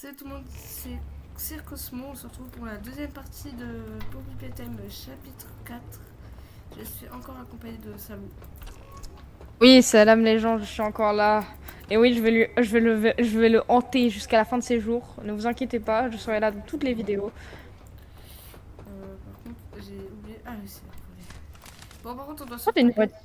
Salut tout le monde, c'est Circosmo. On se retrouve pour la deuxième partie de Poppy Playtime chapitre 4. Je suis encore accompagnée de Salou. Oui, salam les gens, je suis encore là. Et oui, je vais le hanter jusqu'à la fin de ses jours. Ne vous inquiétez pas, je serai là dans toutes les vidéos. Par contre, j'ai oublié. Ah oui, c'est vrai. Bon, par contre, on doit se Oh, t'es une retaper. boîte.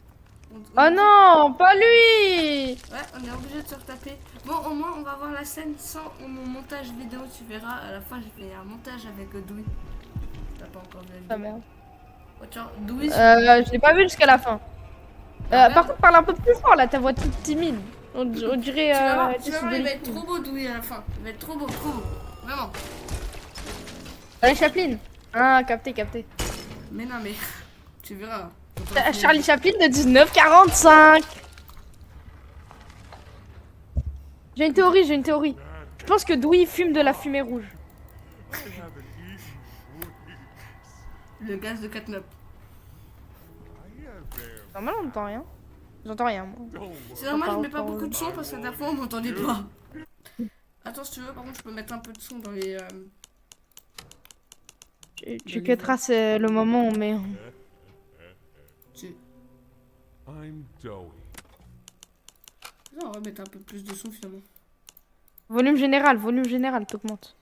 On est Oh obligé... non, pas lui! Ouais, on est obligé de se retaper. Bon, au moins, on va voir la scène sans mon montage vidéo. Tu verras, à la fin, j'ai fait un montage avec Douy. T'as pas encore vu la Ah vidéo. merde. Oh, tiens, Douy. Je l'ai pas vu jusqu'à la fin. Ah, Par merde. contre, parle un peu plus fort là, ta voix toute timide. On dirait. Tu vas voir, il va être trop beau, Douy, à la fin. Il va être trop beau, trop beau. Vraiment. Allez, Chaplin. Ah, capté, capté. Mais non, mais tu verras. Charlie Chaplin de 1945. J'ai une théorie, j'ai une théorie. Je pense que Dewey fume de la fumée rouge. Le gaz de Catnap. Normal, on n'entend rien. J'entends rien, moi. C'est normal, je mets pas beaucoup de son parce que la dernière fois on m'entendait pas. Attends, si tu veux, par contre, je peux mettre un peu de son dans les. Tu cutteras le moment où on met. Tu... I'm Dowie. Non, on va mettre un peu plus de son finalement. Volume général, t'augmentes.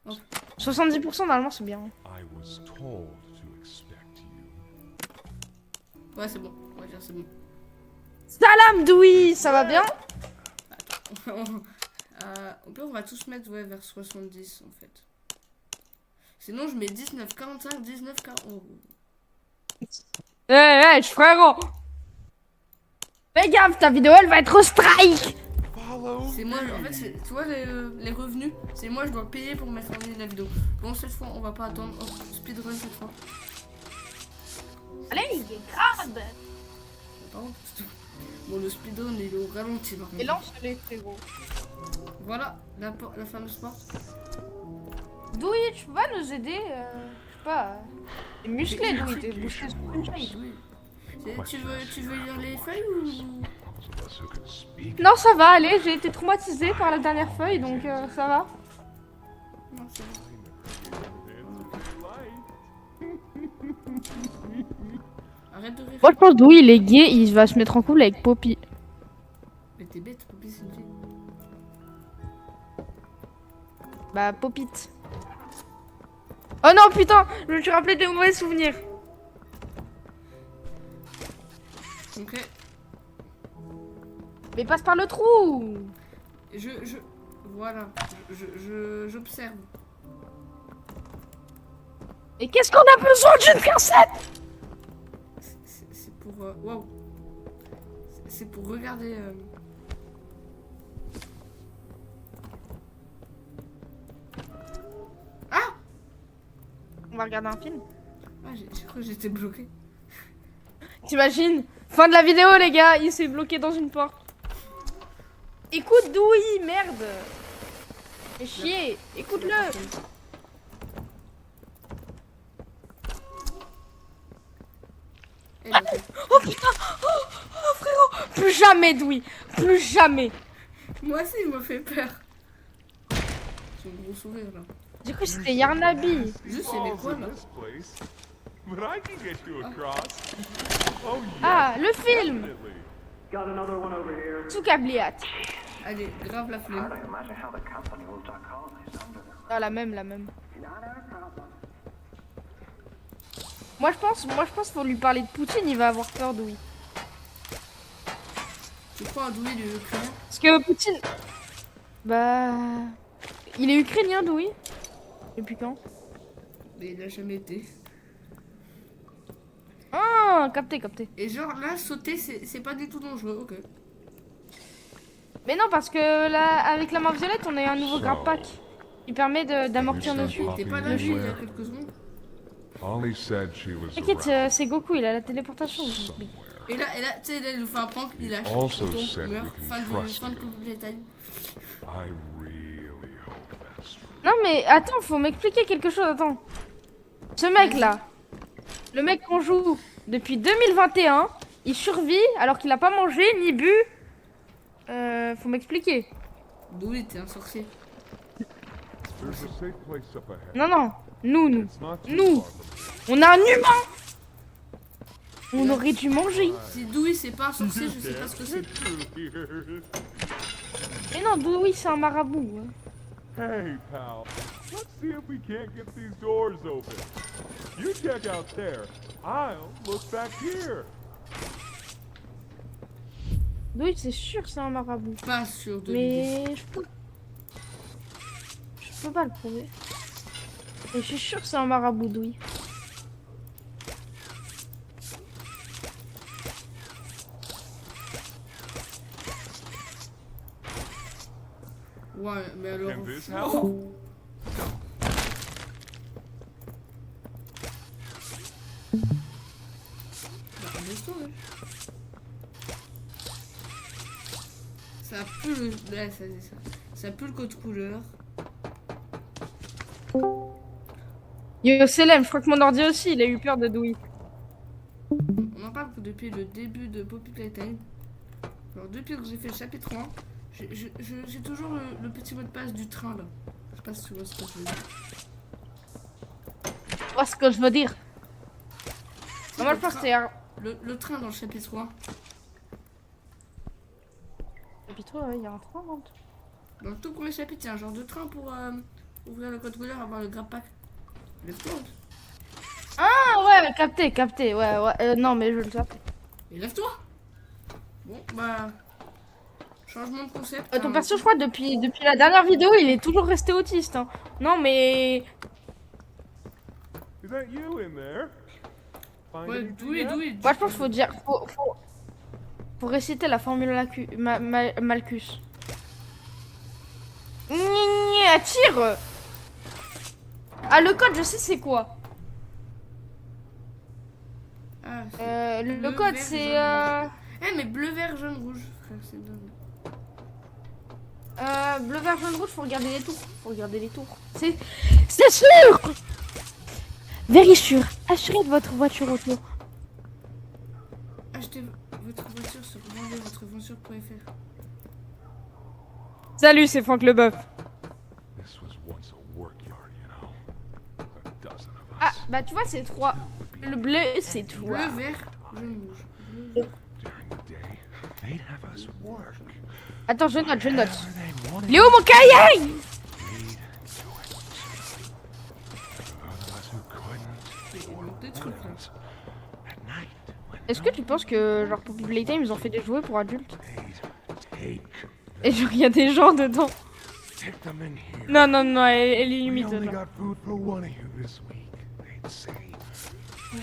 Oh. 70% normalement, c'est bien. I was told to expect you. Ouais, c'est bon, on va dire c'est bon. Salam Doui, ça va bien? Au pire, on va tous mettre ouais, vers 70 en fait. Sinon, je mets 19, 45, 19, 40. Oh. Eh, frérot! Fais gaffe, ta vidéo elle va être au strike! C'est moi, en fait, tu vois les revenus, c'est moi je dois payer pour mettre en ligne la vidéo. Bon, cette fois, on va pas attendre. Oh, speedrun cette fois. Allez, grave! Par contre, bon, le speedrun il est au ralenti. Par contre. Et lance-les, frérot. Voilà, la fameuse porte. Doui, tu vas nous aider? Je sais pas. T'es musclé, Doui, t'es musclé. Oui. Tu veux lire les feuilles ou... Those of us who can speak. Non, ça va, allez, j'ai été traumatisée par la dernière feuille, donc ça va. Non, c'est bon. Arrête de rire. Moi, je pense que Doui, il est gay, il va se mettre en couple avec Poppy. Mais t'es bête, Poppy, c'est une fille. Bah, Popite. Oh non, putain, je me suis rappelé des mauvais souvenirs. Ok. Mais passe par le trou. Voilà. J'observe. Et qu'est-ce qu'on a besoin d'une cassette? C'est pour... Waouh. C'est pour regarder... Ah! On va regarder un film. Ah, j'ai cru que j'étais bloqué. T'imagines? Fin de la vidéo, les gars, il s'est bloqué dans une porte. Écoute Doui, merde. Fais chier, écoute-le. Eh, ok. Oh putain, oh frérot, plus jamais Doui, plus jamais. Moi aussi, il m'a fait peur. Son gros sourire, là. Du coup, c'était Yarnabi. Juste, il y avait quoi, là? This place. But I can get you across. Oh yeah. Ah, le film. Definitely. Got another one over here. Soukabliat. Allez, grave la flemme. I imagine how the company will duck colonies under them. Ah, la même, la même. Not our problem. Moi je pense faut lui parler de Poutine, il va avoir peur Doui. Tu crois un doué de ukrainien? Parce que Poutine... Bah... Il est ukrainien Doui. Depuis quand? Mais il a jamais été. Ah, capté, capté. Et genre, là, sauter, c'est pas du tout dangereux, ok. Mais non, parce que là, avec la main violette, on a un nouveau grab pack. Il permet d'amortir nos chutes. T'es pas là, il y a quelques secondes. Ollie said she was T'inquiète, around c'est Goku, il a la téléportation. somewhere. Et là, tu sais, là, il nous fait un prank, il lâche. Also Il tombe, said il meurt. we can Fin trust de you. Playtime. I really hope that's true. Non mais attends, faut m'expliquer quelque chose, attends. Ce mec là, le mec qu'on joue depuis 2021, il survit alors qu'il a pas mangé ni bu. Faut m'expliquer. D'où il était un sorcier. There's a safe place up ahead. Non, non. Nous. It's not too Nous. far from here. On a un humain. On aurait dû manger. Si Dewey c'est pas un sorcier, je sais pas ce que c'est. Mais non, oui, c'est un marabout. Hein. Hey, pal. Let's see if we can't get these doors open. You check out there. I'll look back here. Oui, c'est sûr que c'est un marabout. Pas sûr de l'idée. Mais je peux pas le prouver. Mais je suis sûr que c'est un marabout, oui. Ouais, mais alors. Can this help? Bah, laisse-toi, ouais. Ça pue le. Ouais, ça dit ça. Ça pue le code couleur. Yo, Selem, je crois que mon ordi aussi, il a eu peur de Dewey. On en parle depuis le début de Poppy Playtime. Alors, depuis que j'ai fait le chapitre 1, j'ai toujours le petit mot de passe du train là. Je sais pas si tu vois ce que je veux dire. Tu vois ce que je veux dire? Si, Moi, le je pense que train- c'est un... le train dans le chapitre 1. Et puis toi, il y a un train, hein. Dans le tout premier chapitre, il y a un genre de train pour ouvrir le code couleur, avoir le grab pack. Lève-toi. Ah ouais, capté, ouais, non, mais je le sais. Et lève-toi. Bon, bah. Changement de concept. Ton hein. perso, je crois, depuis la dernière vidéo, il est toujours resté autiste. Hein. Non, mais... Is that you in there? Find Ouais, anything Dewey, yet? Dewey. Moi, je pense qu'il faut dire... Faut réciter la formule Malcus. Attire. Ah, le code, je sais c'est quoi. Ah, c'est- Le Bleu, code, vert, c'est... jaune, Eh, mais bleu, vert, jaune, rouge. Frère, c'est dingue. Bleu, vert, jaune, rouge, faut regarder les tours. Faut regarder les tours. C'est sûr. Very sûr. Assurez de votre voiture auto. Achetez votre voiture sur vendezvotrevoiture.fr. Salut, c'est Franck Leboeuf. This was once a workyard, you know. A dozen of us. Ah, bah tu vois, c'est 3. Le bleu, c'est toi. Bleu, vert, jaune, rouge. Bleu, vert. During the day, they'd have us work. Attends, je note. Whatever they wanted, Il est où mon cahier? we'd do it. Those of us who couldn't, Il manque des trucs là. at night, when Est-ce que tu penses que, genre, pour Playtime, ils ont fait des jouets pour adultes? they'd take, Et genre, il y a des gens dedans. stick them in here. Non, elle est We limite. only Genre, got food for one of you this week, they'd say.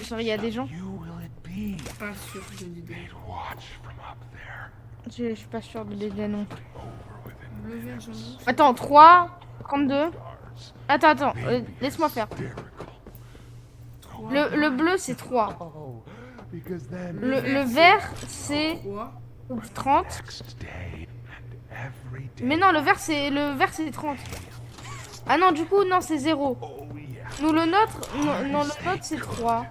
Genre, il y a des gens. You will it be? Pas sûr de l'idée. They'd watch from up there. Je suis pas sûre de l'idée non. Over within Bleu, vert, jaune, rouge. Attends, 3, 32. stars. Attends, They'd be laisse-moi faire. hysterical. Le bleu, c'est 3. Oh, because then Le vert, c'est 3. 30. next day and every day. Mais non, le vert, c'est 30. Ah non, du coup, non, c'est 0. Oh yeah. Nous, le nôtre, non, le nôtre, c'est 3.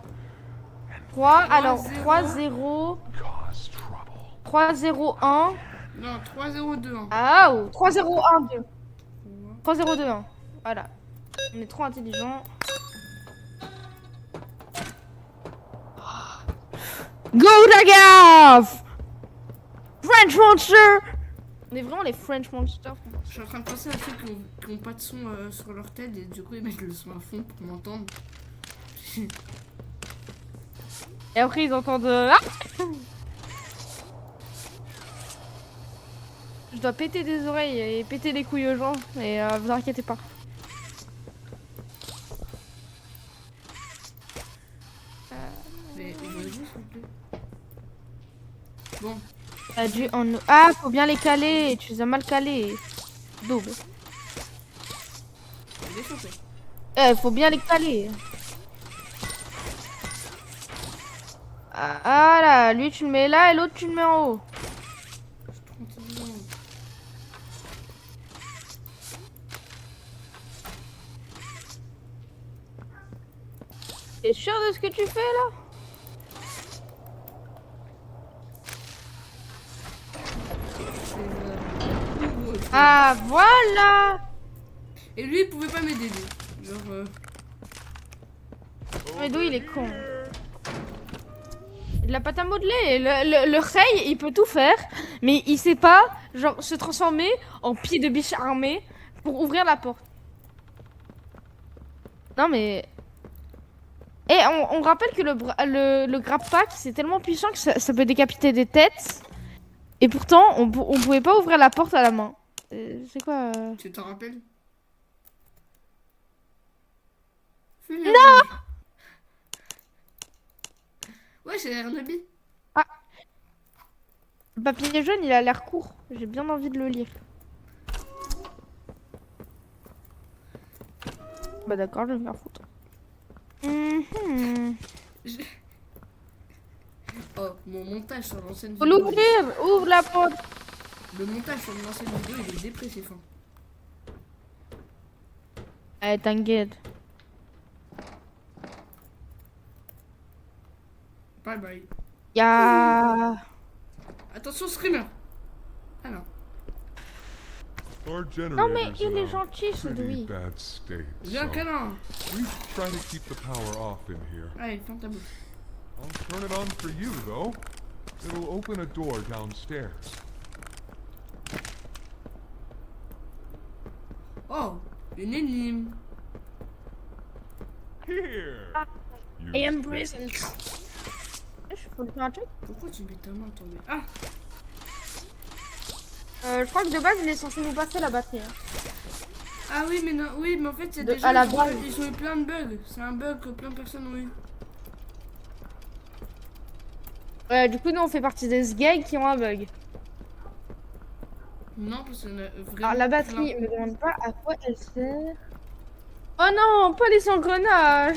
3, alors 3, 0, Cause trouble. 3, 0, 1. Non, 3, 0, 2, 1. Ah, 3, 0, 1, 2. 3, 0, 2, 1. Voilà. On est trop intelligents. Go Dagaf! French Monster! On est vraiment les French Monsters. Je suis en train de penser à ceux qui ont pas de son sur leur tête et du coup ils mettent le son à fond pour m'entendre. Et après ils entendent... Ah, je dois péter des oreilles et péter les couilles aux gens. Et vous inquiétez pas. Mais vas-y, s'il vous plaît. Bon, T'as dû en... Ah, faut bien les caler. Tu les as mal calés. Double. il est chanté. Faut bien les caler. Ah là, lui tu le mets là et l'autre tu le mets en haut. 30 secondes. T'es sûr de ce que tu fais là? C'est Ah voilà. Et lui, il pouvait pas m'aider, lui. Genre, Mais d'où il est con. Il a pâte à modeler. Le Rey, il peut tout faire, mais il sait pas, genre, se transformer en pied de biche armé pour ouvrir la porte. Non mais... Et on rappelle que le grab pack, c'est tellement puissant que ça peut décapiter des têtes. Et pourtant, on pouvait pas ouvrir la porte à la main. C'est quoi tu t'en rappelles? Non! Ouais, c'est Ernabi. Le papier jaune, il a l'air court. J'ai bien envie de le lire. Bah d'accord, je vais me faire foutre. Oh, mon montage sur l'ancienne Faut vidéo. l'ouvrir! Ouvre la porte! Le montage sur l'ancienne vidéo, il est dépressif. Hein. Allez, t'inquiète. Bye bye. Y'a... Attention, Screamer. Ah non. Our Non mais generator's il in est a gentil ce pretty Louis. bad state, Viens, so câlin. we try to keep the power off in here. Allez, ferme ta bouche. I'll turn it on for you, though. It'll open a door downstairs. Oh, une énigme. Here. You I am stick. present. Je peux le faire un truc? Pourquoi tu mets ta main tombée? Ah, Je crois que de base il est censé nous passer la batterie. Hein. ah oui, mais non, oui, mais en fait, il y a De- des gens à la qui base. ils ont eu plein de bugs. C'est un bug que plein de personnes ont eu. Ouais, du coup nous on fait partie des sgags qui ont un bug. Non, parce que vraiment. Alors la batterie, me demande pas à quoi elle sert. Oh non, pas les engrenages.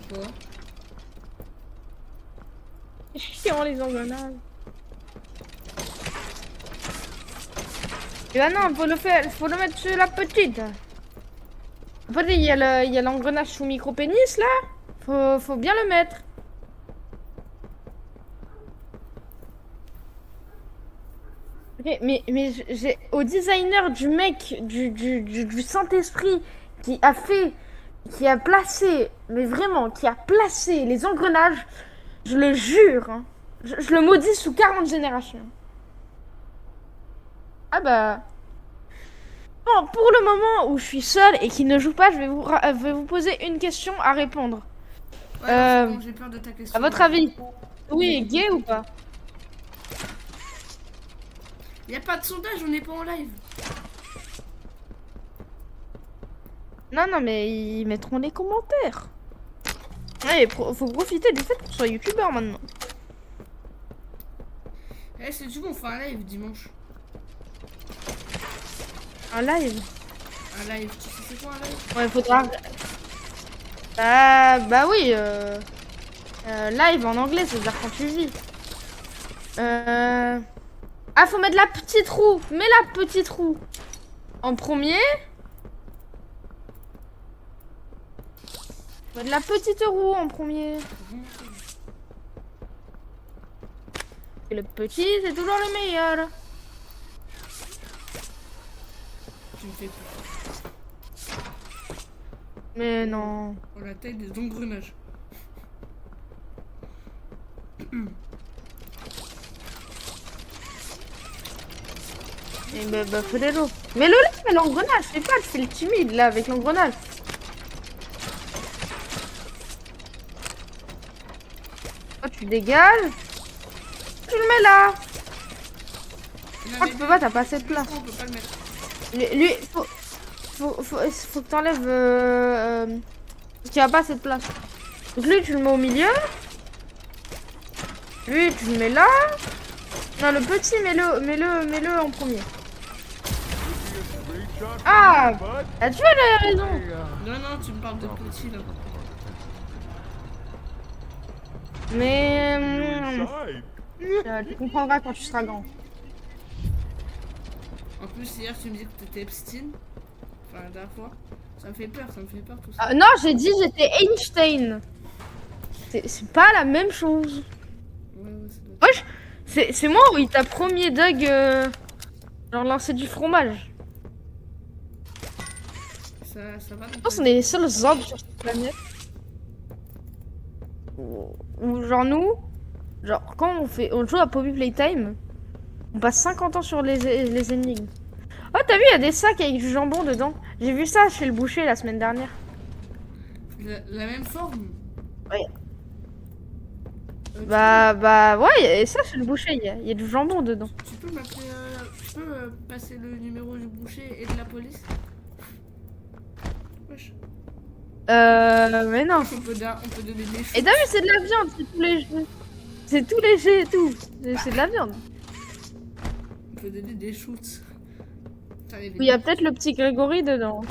Pourquoi? Chiant les engrenages. Et bah non, faut le mettre sur la petite. Après il y a l'engrenage sous micro-pénis là. Faut bien le mettre. Ok, mais j'ai au designer du mec du Saint-Esprit qui a placé, mais vraiment, qui a placé les engrenages, je le jure, hein, je le maudis sous 40 générations. Ah bah... Bon, pour le moment où je suis seule et qu'il ne joue pas, je vais vous poser une question à répondre. Ouais, non, c'est bon, j'ai peur de ta question. À votre avis, oui, est gay ou pas? Y a pas de sondage, on n'est pas en live. Non, mais ils mettront les commentaires. Ouais, faut profiter du fait qu'on soit youtubeur maintenant. Eh, si tu veux, on fera un live dimanche. Un live? Un live, tu sais c'est quoi un live? Ouais, faudra... Bah oui, live en anglais, c'est-à-dire quand tu vis. Ah, faut mettre la petite roue. Mets la petite roue. En premier. Faut mettre la petite roue en premier. Et le petit, c'est toujours le meilleur. Tu me fais peur. Mais non. Oh, la taille des engrenages. Et bah fais-le. Mais fais l'engrenage. Fais pas, fais le timide là avec l'engrenage. Oh, tu dégages. Tu le mets là. Oh, tu peux pas, t'as pas assez de place. On peut pas le mettre. Lui, faut que t'enlèves. Parce qu'il y a pas assez de place. Donc lui, tu le mets au milieu. Lui, tu le mets là. Non, le petit, mets-le en premier. Ah, ah, tu as raison. Non, non, tu me parles de petit là. Mais Inside. tu comprendras quand tu seras grand. En plus, hier, tu me dis que t'étais Epstein. Enfin, la dernière fois. Ça me fait peur tout ça. Ah, non, j'ai dit j'étais Einstein. C'est pas la même chose. Ouais, ça doit être... Wesh, c'est moi où il t'a premier Doug genre lancer du fromage. ça va. Je pense qu'on est les seuls zombies sur cette planète. Ou genre nous, genre quand on joue à Poppy Playtime, on passe 50 ans sur les énigmes. Oh t'as vu, il y a des sacs avec du jambon dedans. J'ai vu ça chez le boucher la semaine dernière. La même forme. Ouais. Tu Bah ouais, et ça chez le boucher, il y a du jambon dedans. Tu peux m'appeler, tu peux passer le numéro du boucher et de la police? Wesh. Mais non. On peut donner des choses. Et t'as vu, c'est de la viande, c'est tous les jeux. C'est tous les jeux et tout. C'est de la viande. On peut donner des shoots. Il y a peut-être le petit Grégory dedans.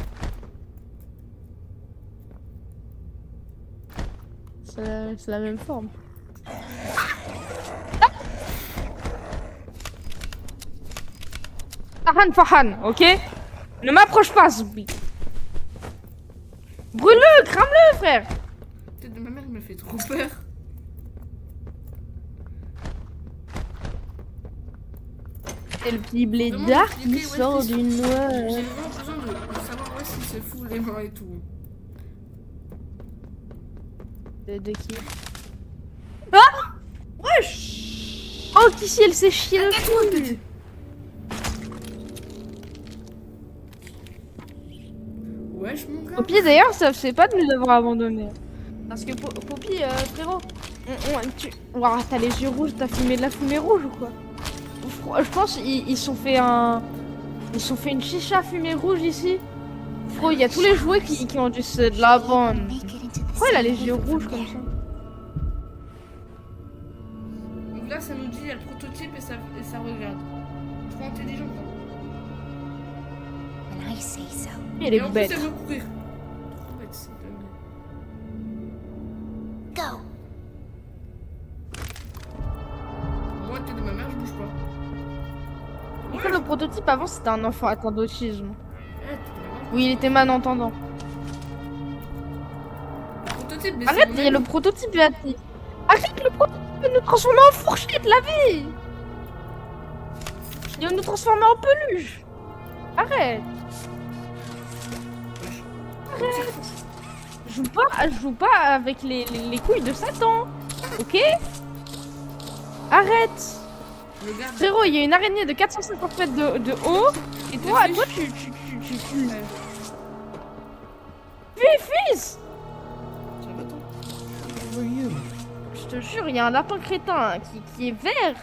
C'est la même forme. Fahan, ok? Ne m'approche pas, zombie. Brûle-le, crame-le, frère. Tête de ma mère me fait trop peur. C'est le petit blé Vraiment, d'arc qui expliquer où est-ce sort qu'il d'une J'ai noix. vraiment besoin de savoir où est-ce qu'il se fout les mains et tout. De qui? Ah! Wesh! Oh, qu'ici elle s'est chiée le cul. Wesh mon gars. Poppy d'ailleurs, ça fait pas de lui d'avoir abandonné. Parce que Poppy, frérot, Ouah, t'as les yeux rouges, t'as fumé de la fumée rouge ou quoi? Je pense ils sont fait une chicha fumée rouge ici. Frérot, il y a tous les jouets qui ont de la bonne. Pourquoi il a les yeux rouges comme ça? Donc là ça nous dit il y a le prototype et ça regarde. Trop intelligent quoi. Il Et est en plus bête. elle veut courir. Trop bête c'est dingue. Moi tête de ma mère je bouge pas. Après, le prototype avant c'était un enfant atteint d'autisme. Eh, tête de ma mère. Oui, il était malentendant. Le prototype mais Arrête, c'est il y a le prototype Béatrice. Arrête, le prototype va nous transformer en fourchette, la vie. Il va nous transformer en peluche. Arrête. Je joue pas avec les couilles de Satan. Ok? Arrête. Regarde. Frérot, il y a une araignée de 450 mètres de haut. Et toi, tu fils. Ça va toi? Je te jure, il y a un lapin crétin qui est vert.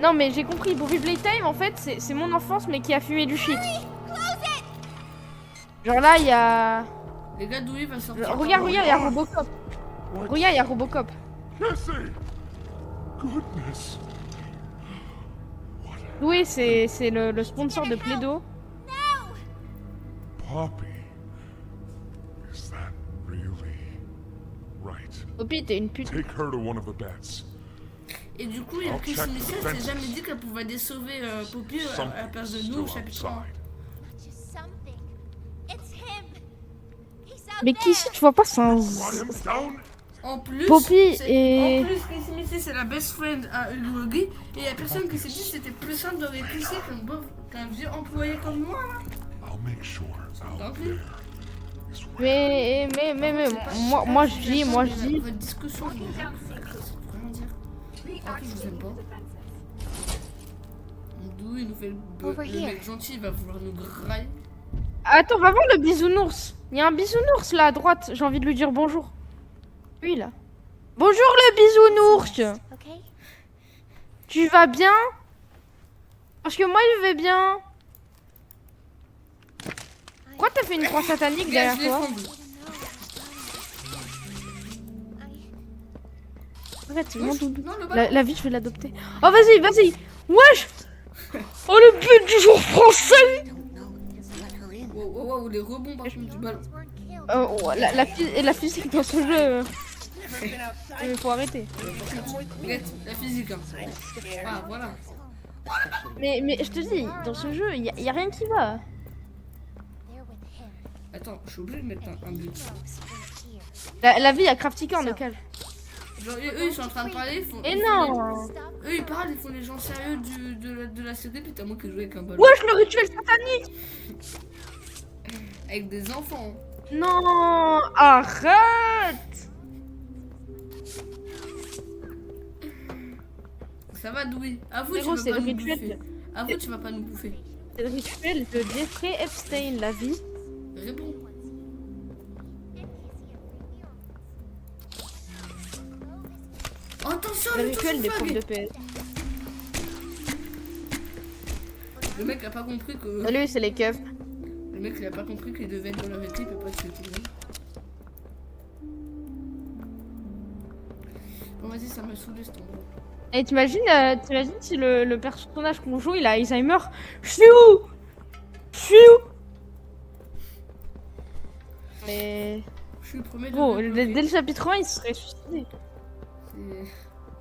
Non mais j'ai compris, Poppy Playtime en fait c'est mon enfance mais qui a fumé du shit. Genre là il y a... Les gars d'où il va sortir? Regarde, il y a Robocop. Regarde, il y a Robocop. Jesse! Goodness! Oui, c'est le sponsor de Play-Doh. Poppy. Is that really right? Poppy, t'es une pute. Take her to one of the beds. Et du coup, il y a Chris Michel s'est jamais dit qu'elle pouvait sauver Poppy à la place de nous au chapitre 1. Mais qui si tu vois pas, c'est un... Brought him down? En plus, Poppy c'est- et- en plus, Chris Michel c'est la best friend à Luigi et il y a personne qui s'est dit que c'était plus simple de récusser qu'un vieux employé comme moi là. I'll make sure out Tant pis. there is right. Mais moi je dis. Votre discussion, je vais vraiment dire. En plus, je vous aime pas. D'où il nous fait le mec gentil, il va vouloir nous grailler. Attends, avant le bisounours. Il y a un bisounours là à droite, j'ai envie de lui dire bonjour. Lui là. Bonjour le bisounours. Tu vas bien? Parce que moi je vais bien. Pourquoi t'as fait une croix satanique derrière Je l'ai toi? fendu. Arrête, c'est mon doudou. Non, le bas. La vie, je vais l'adopter. Oh, vas-y. Wesh. Oh, le but du jour français. Wow, les rebonds par contre du ballon. La physique dans ce jeu. Il faut arrêter. Regarde, la physique. Hein. Ah, voilà. Mais je te dis, dans ce jeu, y a rien qui va. Attends, je suis obligé de mettre un but. La vie a Crafticorn le cage. Genre, eux, ils sont en train de parler. Et non. Eux, ils parlent, ils font les gens sérieux de la série, puis t'as moi qui joue avec un ballon. Wesh, le rituel satanique. avec des enfants. Non, arrête. Ça va, Doui. Avoue, tu Frérot, vas c'est pas le nous bouffer. rituel. Avoue, tu vas pas nous bouffer. C'est le rituel de Jeffrey Epstein, la vie. Réponds. Attention, Le le rituel des touche profs de fag. PS. Le mec a pas compris que. Salut, c'est les keufs. Le mec il a pas compris qu'il devait être dans leur équipe et pas tuer tout le monde. Bon, vas-y, ça m'a saoulé cet endroit. Et t'imagines si le personnage qu'on joue, il a Alzheimer. Je suis où? Je suis où? Mais... Je suis le premier de Bon, le dès bloquer. le chapitre 1, il se serait suicidé. C'est-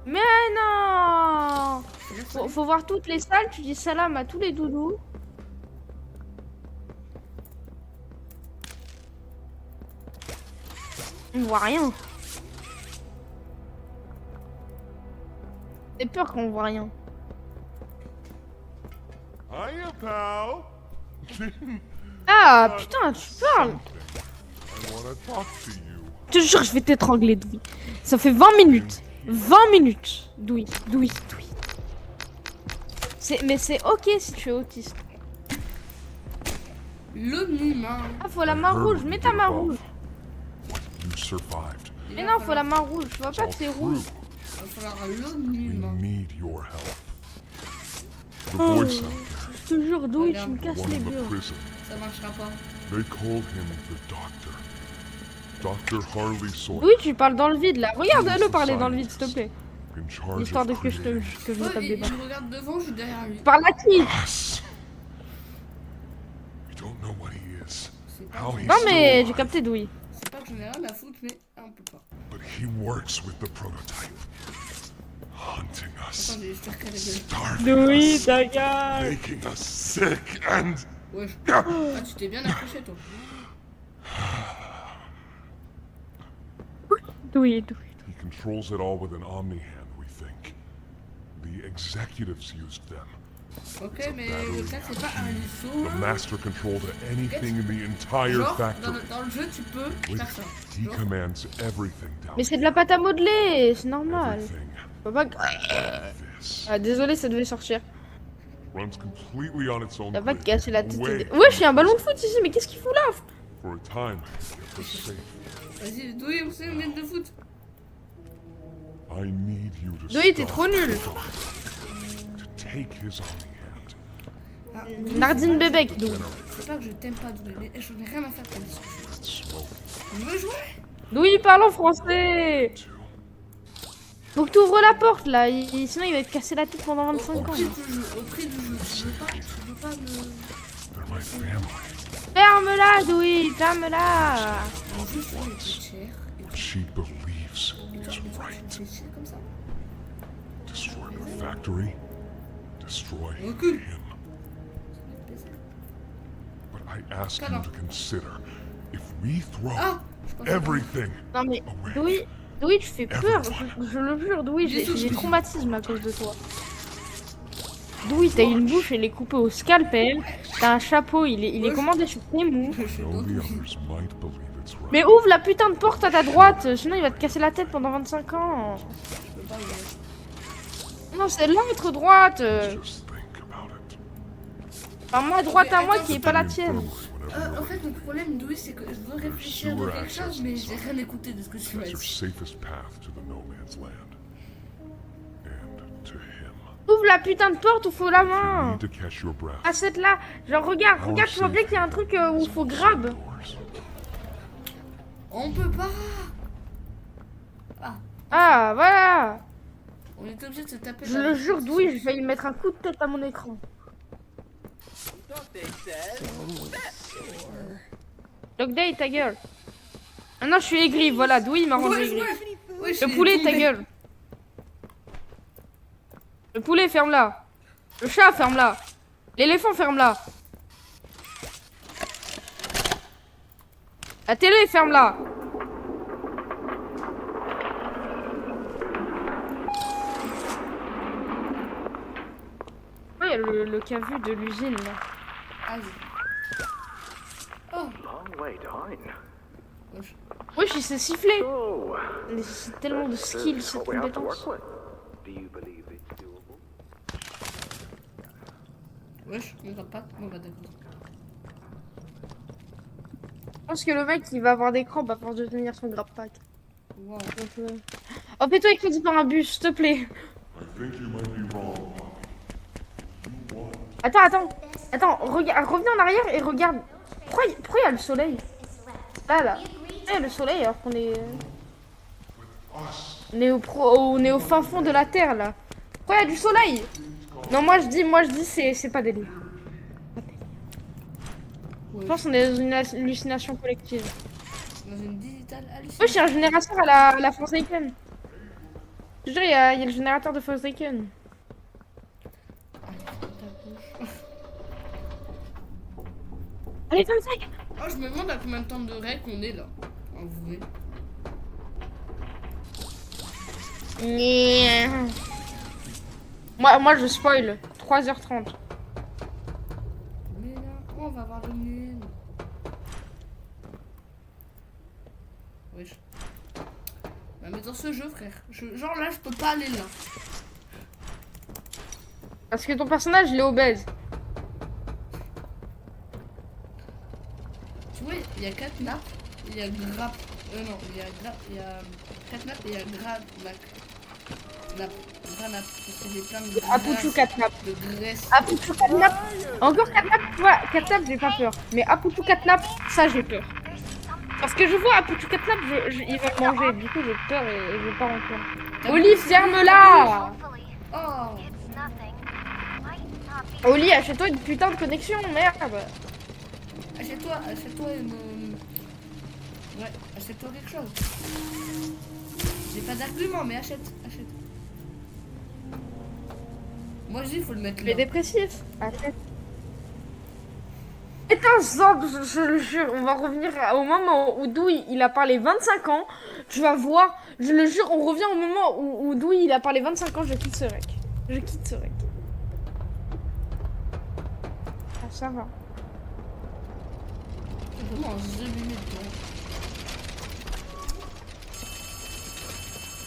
Mais non! c'est- Faut voir toutes les salles, tu dis salam à tous les doudous. On voit rien. J'ai peur qu'on voit rien. Hiya, pal. Ah putain, tu parles! I wanna talk to you. Je te jure, je vais t'étrangler, Doui. Ça fait 20 minutes. 20 minutes. Doui. Mais c'est ok si tu es autiste. L'omni-main. Ah, faut la main rouge. Mets ta main rouge. You survived. Mais non, faut la main rouge. Tu vois pas que c'est rouge. Il va falloir We l'omni-main. need your help. The voice out Je te jure, Doui, tu Regarde. me there, casses one les in the burnes. prison, Ça marchera pas. they called him the doctor. Dr. Harley Sawyer, Doui, tu parles dans le vide là. Regarde-le parler dans le vide, s'il te plaît. in charge Histoire de of que je creating me tape des Il barres. me regarde devant, je suis derrière lui. Parle à qui? us. We don't know what he is, C'est pas, how he's Non, mais still j'ai alive, capté, Doui. c'est pas que j'en ai rien à foutre, mais ah, on peut pas. but he works with the prototype, hunting us, Attends, j'ai juste recalé de... starving Doui, us, ta gueule. making us sick, and Wesh. Ah, tu t'es bien accroché, toi. Doui. he controls it all with an omni hand, we think. The executives used them. Ok, mais le cas, c'est pas un The lisseau. master control to anything in the entire Genre, factory. dans le jeu, tu peux With- faire ça. He Genre, commands everything down. Mais c'est de la pâte à modeler, c'est normal. Everything. Faut pas... This Ah, désolé, ça devait sortir. runs completely on its own. T'as pas grid, cassé la tête. away Wesh, il y a un ballon de foot ici, mais qu'est-ce qu'il fout là? For a time, it was safe. vas-y, Doui, on sait une ligne de foot. I need you to Doui, t'es stop trop nul. to take his omni hand. Ah, Nardine Bébek, Doui. c'est pas que je t'aime pas, Doui, mais j'en ai rien à faire de ta discussion. Let's smoke. On veut jouer. Doui, parle en français. Faut que tu ouvres la porte là, sinon il va te casser la tête pendant Au 25 ans. prix du jeu, au prix du jeu. Tu veux pas me... They're my family. Ferme-la, Doui, ferme-la. Le jeu, c'est les cher. Et What she believes is tu right. fais chier comme ça. Destroy the factory. Destroy Recule. him. But I ask you to consider if we throw Ah, je pense que- everything Non mais, away. Doui, tu fais peur, je le jure, Doui, j'ai des traumatismes à cause de toi. Doui, t'as une bouche, elle est coupée au scalpel, t'as un chapeau, il est commandé sur tes mous. Je suis Though dans the tout. others might believe it's right. Mais ouvre la putain de porte à ta droite, sinon il va te casser la tête pendant 25 ans. Je peux pas ouvrir. Non, c'est l'autre droite. Just think about it. Enfin, moi, droite à moi qui est pas la tienne. En fait, le problème, Doui, c'est que je veux réfléchir de quelque chose, mais j'ai rien écouté de ce que tu m'as That's your dit. safest path to the no man's land. And to him. Ouvre la putain de porte ou faut la You main. need to catch your breath. À cette là, genre regarde, tu vois bien qu'il y a un truc où faut grab. Doors. On peut pas. Ah, voilà. On est obligé de se taper. Je la le vie. jure, Doui, j'ai failli mettre un coup de tête à mon écran. Dogday, ta gueule. Ah non, je suis aigri, voilà, Doui m'a rendu Ouais, aigri. ouais, je Le suis poulet, ta tombé. gueule. Le poulet, ferme-la. Le chat, ferme-la. L'éléphant, ferme-la. La télé, ferme-la. Ouais, il y a le cavu de l'usine, là. Vas-y. Oh, right, hein? Wesh. Wesh, il s'est sifflé. So, Mais c'est tellement de skills, this is cette what we have to compétence. work with. Do you believe it's doable? Wesh, on va pas. On va d'accord. Je pense que le mec, il va avoir des crampes à force de tenir son grab pack. Wow. Donc, oh, fais-toi écraser par un bus, s'il te plaît. Attends, reviens en arrière et regarde. Pourquoi il y a le soleil? Là. Il y a le soleil alors qu'on est... On est au fin fond de la terre, là. Pourquoi il y a du soleil? Non, moi je dis c'est pas délire. Je pense qu'on est dans une hallucination collective. Dans une digitale Oui, hallucination. j'ai un générateur à la Forsaken. Je te jure, il y a le générateur de Forsaken. Allez, 25. Oh, je me demande à combien de temps de règle on est là. En vrai. Moi je spoil. 3h30. Mais là, oh, on va avoir le nul. Wesh. Bah, mais dans ce jeu, frère. Genre là, je peux pas aller là. Parce que ton personnage, il est obèse. Tu vois, il y a 4 nappes. Il y a grappe. Non, il y a 4 nappes et il y a nappe. Nappe. Parce que j'ai plein de Apuchu 4 nappes. de graisse. Apuchu 4 nappes. Encore 4 nappes, tu vois. 4 nappes, j'ai pas peur. Mais Apuchu 4 nappes, ça, j'ai peur. Parce que je vois Apuchu 4 nappes, il va me manger. Du coup, j'ai peur et je vais pas rentrer. Oli, ferme-la. Oh, Oli, achète-toi une putain de connexion, merde. achète-toi une... Ouais, achète-toi quelque chose. J'ai pas d'argument, mais achète. Moi je dis, il faut le mettre Tu es là. dépressif. Achète. Putain, Zob, je le jure, on va revenir au moment où Douy il a parlé 25 ans. Tu vas voir, je le jure, on revient au moment où Douy il a parlé 25 ans. Je quitte ce rec. Ah, ça va. C'est vraiment en 2 minutes.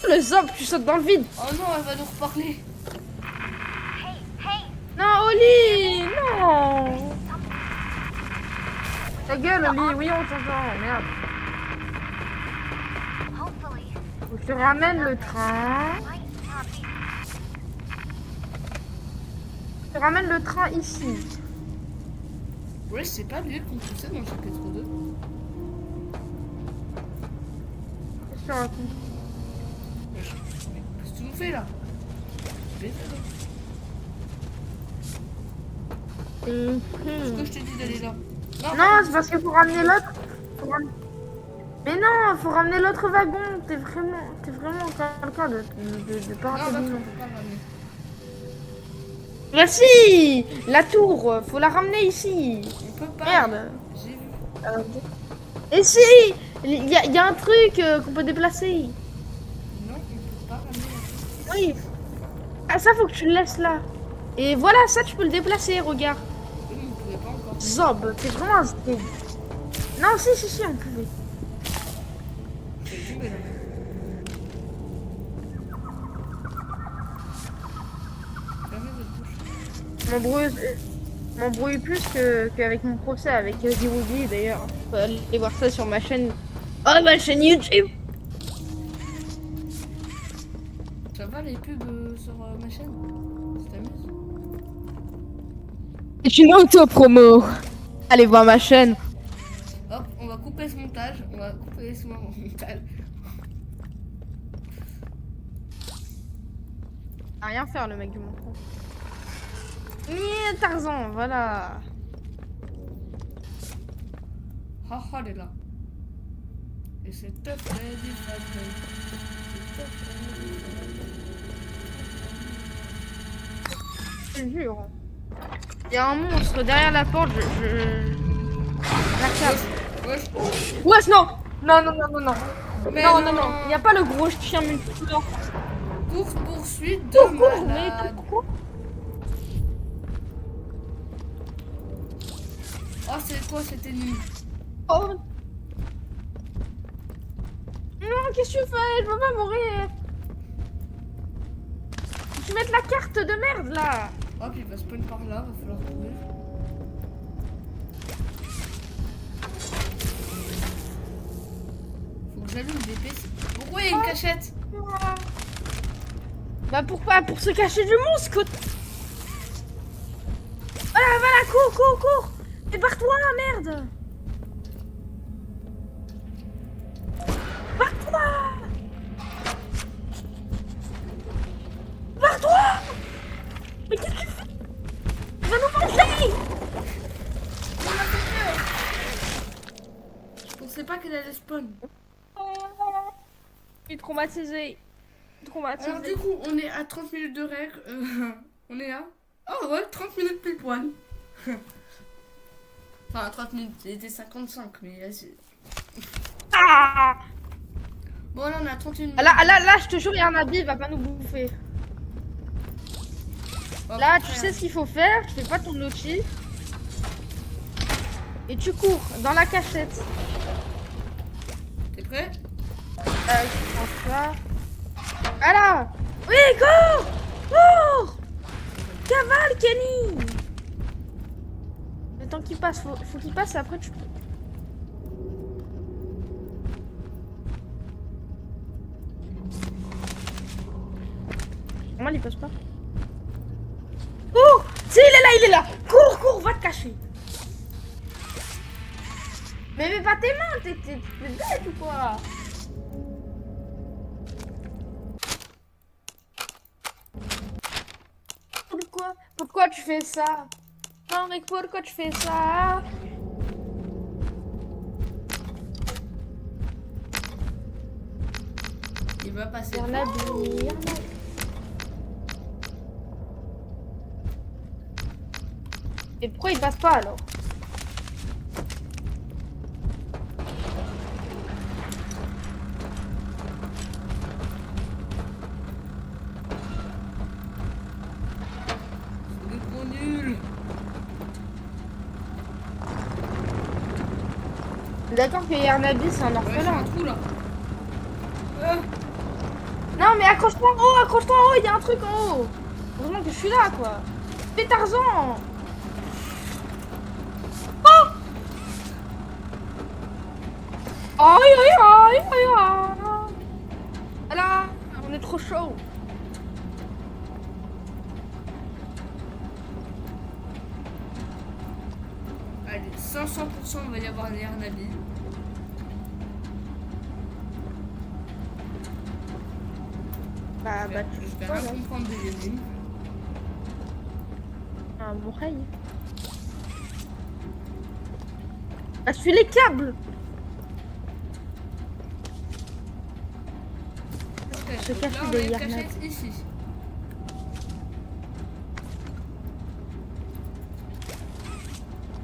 Le Zob, tu sautes dans le vide. Oh non, elle va nous reparler. Non, Oli, non. Ta gueule, Oli, oui, on t'entend, merde. Faut que je te ramène le train. Je te ramène le train ici. Ouais, c'est pas mieux qu'on fait ça dans le chapitre 2. Qu'est-ce que tu racontes? Qu'est-ce que tu nous fais là? Est-ce que je te dis d'aller là? Non, c'est parce qu'il faut ramener l'autre. Mais non, faut ramener l'autre wagon. T'es vraiment quelqu'un de pas Non, là, intelligent. on peut pas ramener. Bah si, la tour, faut la ramener ici. On peut pas. Merde. J'ai vu. Et si, il y a un truc qu'on peut déplacer. Non, on peut pas ramener. Oui. Ah, ça faut que tu le laisses là. Et voilà, ça tu peux le déplacer, regarde. Oui, on pouvait pas encore. Zob, t'es vraiment un zob. Non, si, on pouvait. J'ai tombé là. Fermez votre bouche. M'embrouille plus qu'avec mon procès avec Ziwoody d'ailleurs. Faut aller voir ça sur ma chaîne. Oh, ma chaîne YouTube. Ça va les pubs sur ma chaîne? Tu t'amuses? C'est une auto-promo. Allez voir ma chaîne. Hop, on va couper ce montage. À rien faire le mec du montant. Tarzan, voilà. Haha, elle est là. Et c'est top, Freddy. Je te jure. Il y a un monstre derrière la porte, La cave. Wesh. Wesh, non. Non. Mais Non. Il n'y a pas le gros chien multicolore. Course poursuite de Cours, mais malade. pourquoi? Oh, c'est quoi cet ennemi? Oh, Non, qu'est-ce que tu fais? Je veux pas mourir. Tu mets la carte de merde là. Hop, il va spawn par là, va falloir trouver. Faut que j'allume l'épée. Pourquoi il y a une cachette? Bah pourquoi? Pour se cacher du monstre. Voilà, voilà, cours. Et barre-toi, merde. Barre-toi. Barre-toi. Mais qu'est-ce que tu fais? Il va nous manger. Je pensais pas qu'elle allait spawn. Je suis traumatisée. Alors du coup, on est à 30 minutes de règle. On est à... Oh ouais, 30 minutes pile poil. Enfin, 30 minutes, il était 55, mais là, c'est... Ah Bon, là, on a 31 minutes. là, je te jure, il y a un habit, il va pas nous bouffer. Hop, Là, tu frère. sais ce qu'il faut faire, tu fais pas ton outil. Et tu cours dans la cachette. T'es prêt? Je pense pas. Voilà. Oui, cours. Cours. Cavale, Kenny. Le temps qu'il passe, faut qu'il passe et après tu... Normal, il passe pas. Cours. Si, il est là. Cours, va te cacher. Mais mets pas tes mains, t'es bête ou quoi? Pourquoi tu fais ça? Non mais pourquoi tu fais ça? Il va passer. Y'en a bien. Et pourquoi il passe pas alors? Il est trop nul. D'accord que Yarnabi c'est un Ouais, j'ai orphelin. un trou là. Non mais accroche-toi en haut, il y a un truc en haut. Heureusement que je suis là quoi. Fais Tarzan. Oh. Aïe. Voilà, on est trop chaud. Allez, 500% on va y avoir un Yarnabi. Bah, Je vais rien comprendre des énigmes. un bon rail. Bah, suis les câbles. Ok, Se donc cache là, on de a une Yarnabi. cachette ici.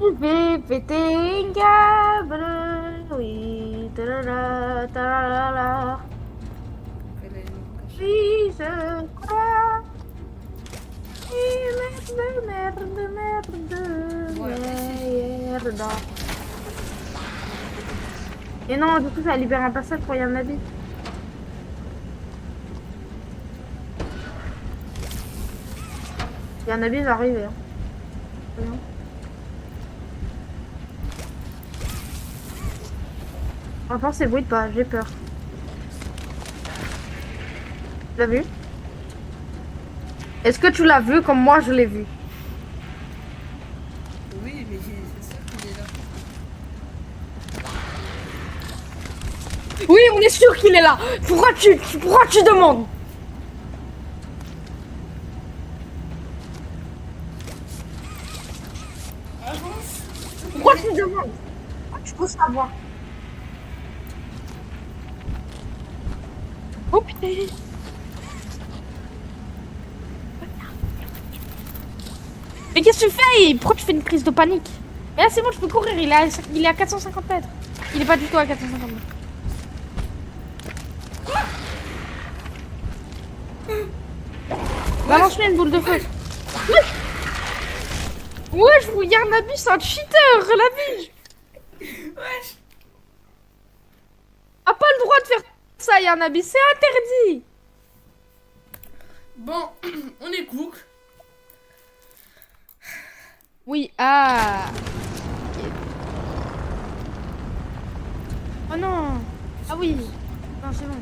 Je vais péter un câble. Oui. Tarara, tarara. Elle a une cachette. Oui, je crois. Merde. Et non, du coup, ça libère un passage pour Yarnabi. Yarnabi va arriver. Hein. Non. Enfin, c'est bruit pas, j'ai peur. Tu l'as vu? Est-ce que tu l'as vu comme moi je l'ai vu? Oui, mais c'est sûr qu'il est là. Oui, on est sûr qu'il est là. Pourquoi tu demandes? Avance. Pourquoi tu demandes? Tu peux savoir. Oh putain. Mais qu'est-ce que tu fais? Pourquoi tu fais une crise de panique? Mais là c'est bon, je peux courir, il est à 450 mètres. Il est pas du tout à 450 mètres. Balance-lui une boule de feu. Ouais, je vous regarde Nabi, c'est un cheater, la vie. Wesh. A pas le droit de faire Yarnabi, c'est interdit. Bon, on est cook. Oui, ah. Ok. Oh non. Ah oui. Non, c'est bon.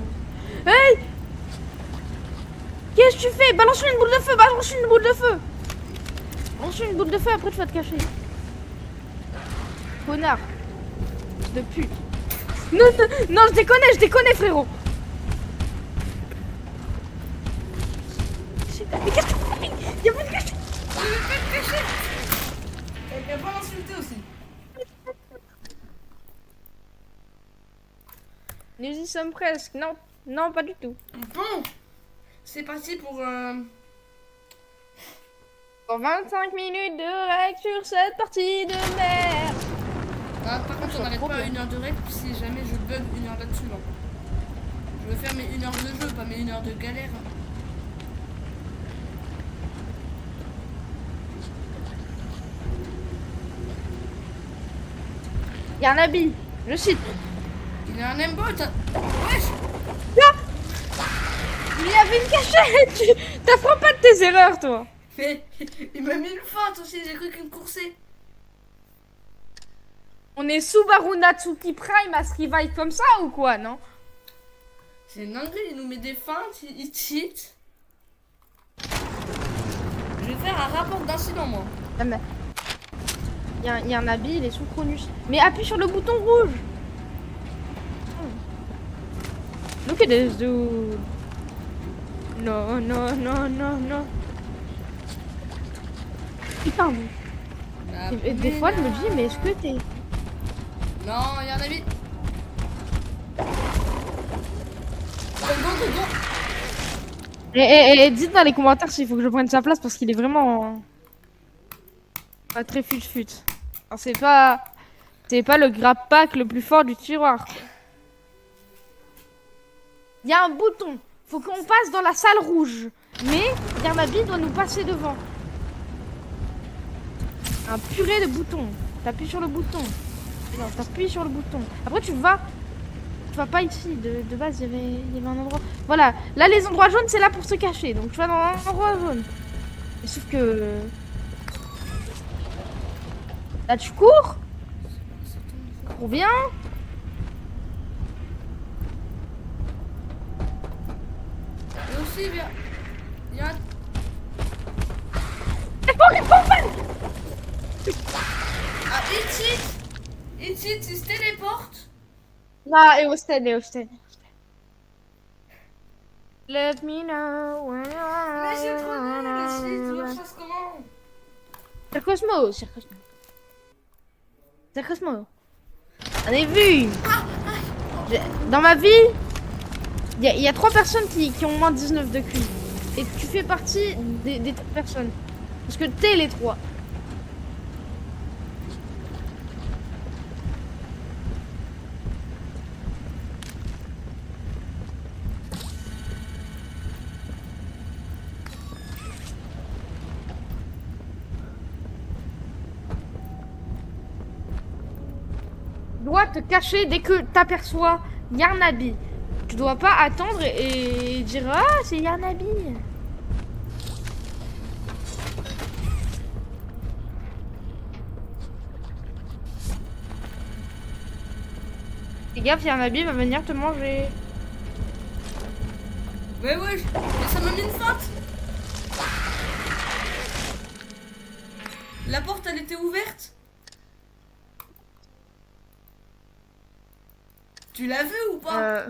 Hey! Qu'est-ce que tu fais? Balance-lui une boule de feu, balance-lui une boule de feu. Balance-lui une boule de feu, après tu vas te cacher. Connard. Fils de pute. Non, non, non, je déconne, frérot. Mais qu'est-ce que tu fais? Y'a pas de cacher. Je vais pas te cacher. Elle va pas m'insulter aussi. Nous y sommes presque. Non, non, pas du tout. Bon, c'est parti pour... Pour 25 minutes de règle sur cette partie de merde. Ah, par contre, on n'arrête pas à 1 heure de règle si jamais je bug 1 heure là-dessus. Là. Je veux faire mes 1 heure de jeu, pas mes 1 heure de galère. Y'a un habit, je cite. Il a un aimbot. Wesh. Il y avait une cachette. T'apprends pas de tes erreurs, toi. Mais il m'a mis une feinte aussi, j'ai cru qu'il me coursait. On est Subaru Natsuki Prime à ce revive comme ça ou quoi, non? C'est une dinguerie, il nous met des feintes, il cheat. Je vais faire un rapport d'incident, moi. Ah, mais... Il y a un habit, il est sous Cronus. Mais appuie sur le bouton rouge. Look at this dude. Non, non, non, non, non. Putain, des fois je me dis, mais est-ce que t'es... Non, il y a un ami. Go. Dites dans les commentaires s'il faut que je prenne sa place parce qu'il est vraiment... pas très fut-fut. C'est pas le grab pack le plus fort du tiroir. Il y a un bouton. Faut qu'on passe dans la salle rouge. Mais Yarnabi doit nous passer devant. Un purée de boutons. T'appuies sur le bouton. Non, t'appuies sur le bouton. Après tu vas pas ici. De base il y avait un endroit. Voilà. Là les endroits jaunes c'est là pour se cacher. Donc tu vas dans un endroit jaune. Et sauf que... Là tu cours. Cours bien. Et aussi, il y a un... Ah, il cheat, il se téléporte. Ah, et Austin. Let me know when Mais j'ai trop nul, le cheat, je le fasse comment? Circosmo. On est vu. Dans ma vie, il y a 3 personnes qui ont moins de 19 de QI. Et tu fais partie des 3 personnes. Parce que t'es les 3. Tu dois te cacher dès que t'aperçois Yarnabi. Tu dois pas attendre et dire ah c'est Yarnabi. Fais gaffe, Yarnabi va venir te manger. Mais wesh, mais ça m'a mis une feinte. La porte elle était ouverte. Tu l'as vu ou pas?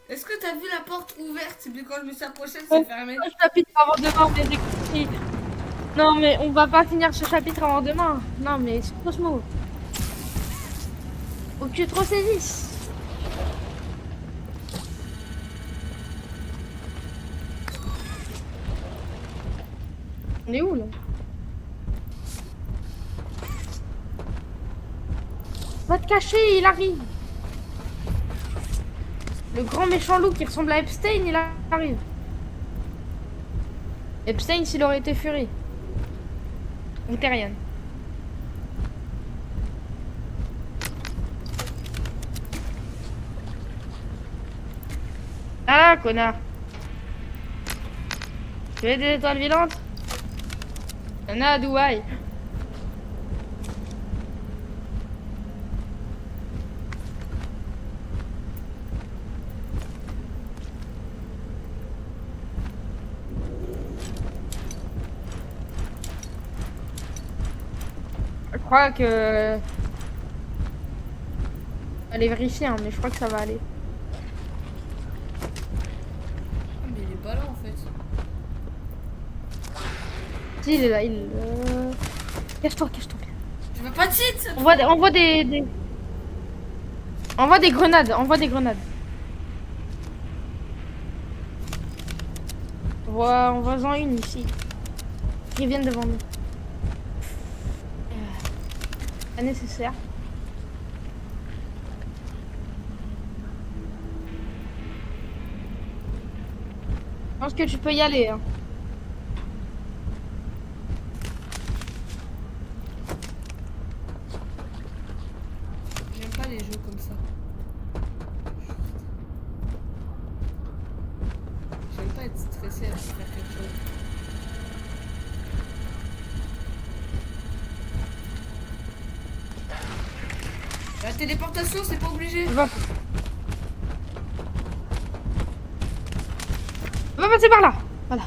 Est-ce que t'as vu la porte ouverte et puis quand je me suis approchée, elle s'est fermée? Ce chapitre avant demain, mais j'ai compris. Non mais on va pas finir ce chapitre avant demain. Non mais c'est Cosmo. Faut que tu te ressaisisses. On est où là? Va te cacher, il arrive. Le grand méchant loup qui ressemble à Epstein, il arrive. Epstein s'il aurait été Fury. Ou Terrien. Ah, connard. Tu veux des étoiles vilantes? Y'en a à Dubaï. Je crois que... Allez vérifier, hein, mais je crois que ça va aller. Ah, mais il est pas là en fait. Si, il est là, Cache-toi, cache-toi. Je veux pas de cheat. Envoie des... Envoie des grenades, envoie des grenades. Envoie-en une ici. Ils viennent devant nous. Pas nécessaire. Je pense que tu peux y aller. Hein. J'aime pas les jeux comme ça. J'aime pas être stressé à faire quelque chose. La téléportation, c'est pas obligé. Va passer par là. Voilà.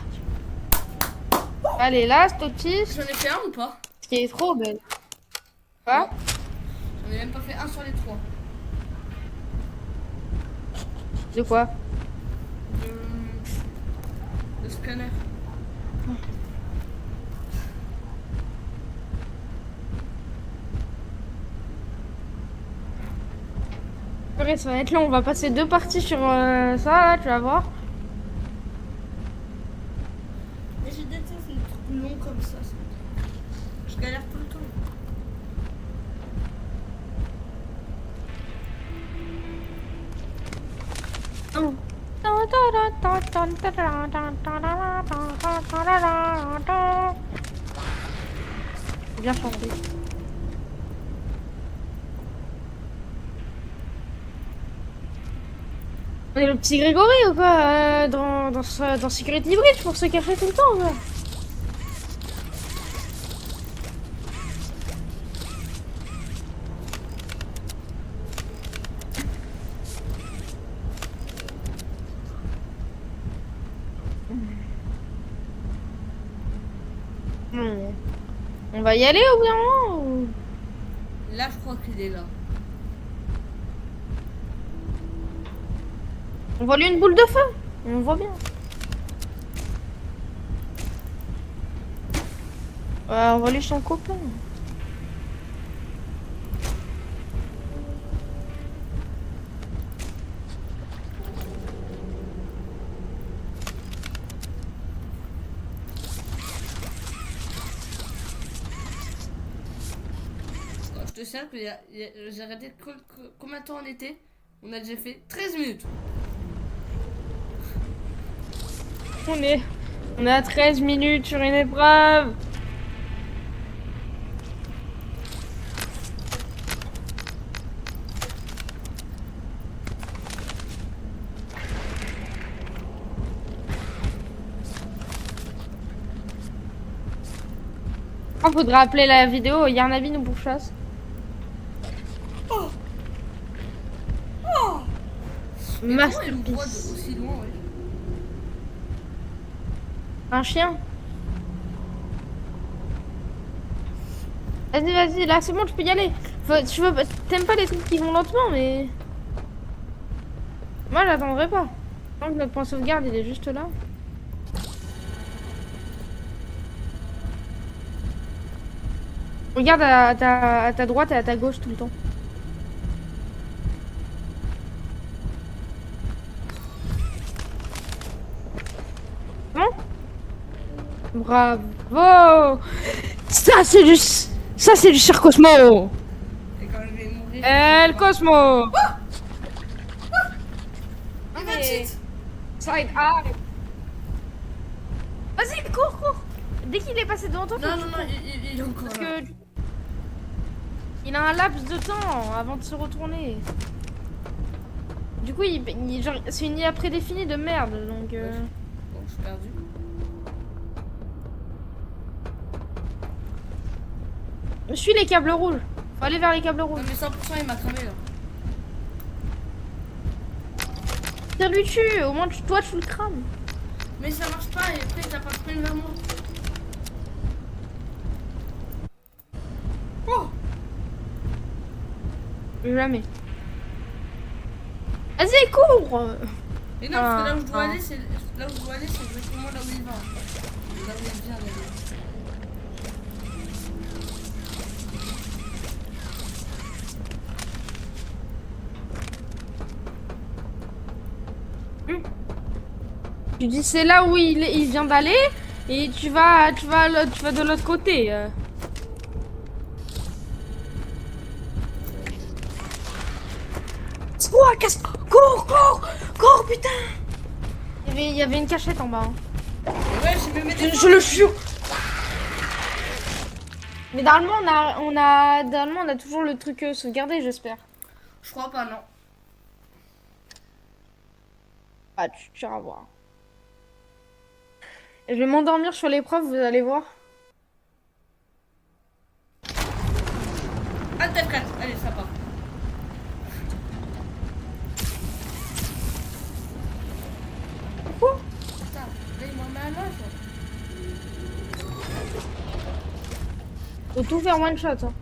Allez, là, Stotis. J'en ai fait un ou pas? Ce qui est trop belle. Quoi? J'en ai même pas fait un sur les 3. De quoi? Le scanner. Purée, ça va être long. On va passer 2 parties sur ça, là, tu vas voir. Mais je déteste les trucs longs comme ça. Je galère tout le temps. Bien chanté. On est le petit Grégory ou quoi dans Security Breach pour se cacher tout le temps quoi. On va y aller au bout d'un moment ou... Là, je crois qu'il est là. On voit lui une boule de feu. On voit bien. Ouais, on voit lui son copain. Je te sais que j'ai regardé combien de temps on était. On a déjà fait 13 minutes. On est à 13 minutes sur une épreuve. Il faudra appeler la vidéo Yarnabi nous pourchasse. Mais comment il me voit Masterpiece. aussi loin, ouais. Un chien. Vas-y, vas-y, là c'est bon, tu peux y aller. T'aimes pas les trucs qui vont lentement, mais... Moi j'attendrai pas. Tant que notre point de sauvegarde il est juste là. Regarde à ta droite et à ta gauche tout le temps. Bon. Bravo. Ça c'est du Sir Cosmo. Et quand je vais mourir... El Cosmo. Un 28. Side eye. Vas-y, cours. Dès qu'il est passé devant toi, Non, il est encore parce là. que il a un laps de temps avant de se retourner. Du coup, genre, c'est une IA prédéfinie de merde, donc... Bon, je suis perdu. Suis les câbles rouges. Faut aller vers les câbles Non, rouges. mais 100% il m'a cramé là. Tire-lui dessus, au moins toi tu le crames. Mais ça marche pas et après t'as pas pris vers moi. Oh! Jamais. Vas-y, cours! Et non, parce que là où je dois Ah. aller, c'est exactement là où il va. Là où il vient d'aller. Tu dis c'est là où il vient d'aller et tu vas de l'autre côté. C'est quoi? Casse! Cours, putain! Il y avait une cachette en bas. Hein. Et ouais, j'ai même Je le jure. Mais normalement normalement on a toujours le truc sauvegardé, j'espère. Je crois pas, non. Ah, tu iras voir. Je vais m'endormir sur l'épreuve, vous allez voir. Ah, F4, allez, ça part. Quoi? Putain, là il m'en met un là, ça. Faut tout faire one shot. Hein.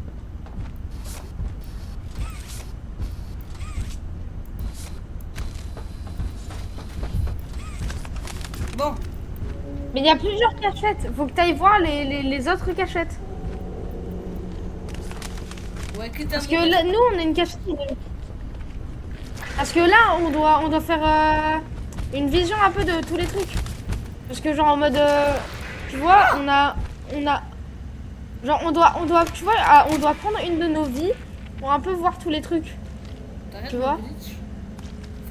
Bon, Mais il y a plusieurs cachettes. Faut que tu ailles voir les autres cachettes. ouais, quitte à Parce que là, nous, on a une cachette. Parce que là, on doit faire une vision un peu de tous les trucs. Parce que genre en mode, tu vois, on a, genre on doit, tu vois, on doit prendre une de nos vies pour un peu voir tous les trucs. t'arrêtes tu le vois glitch.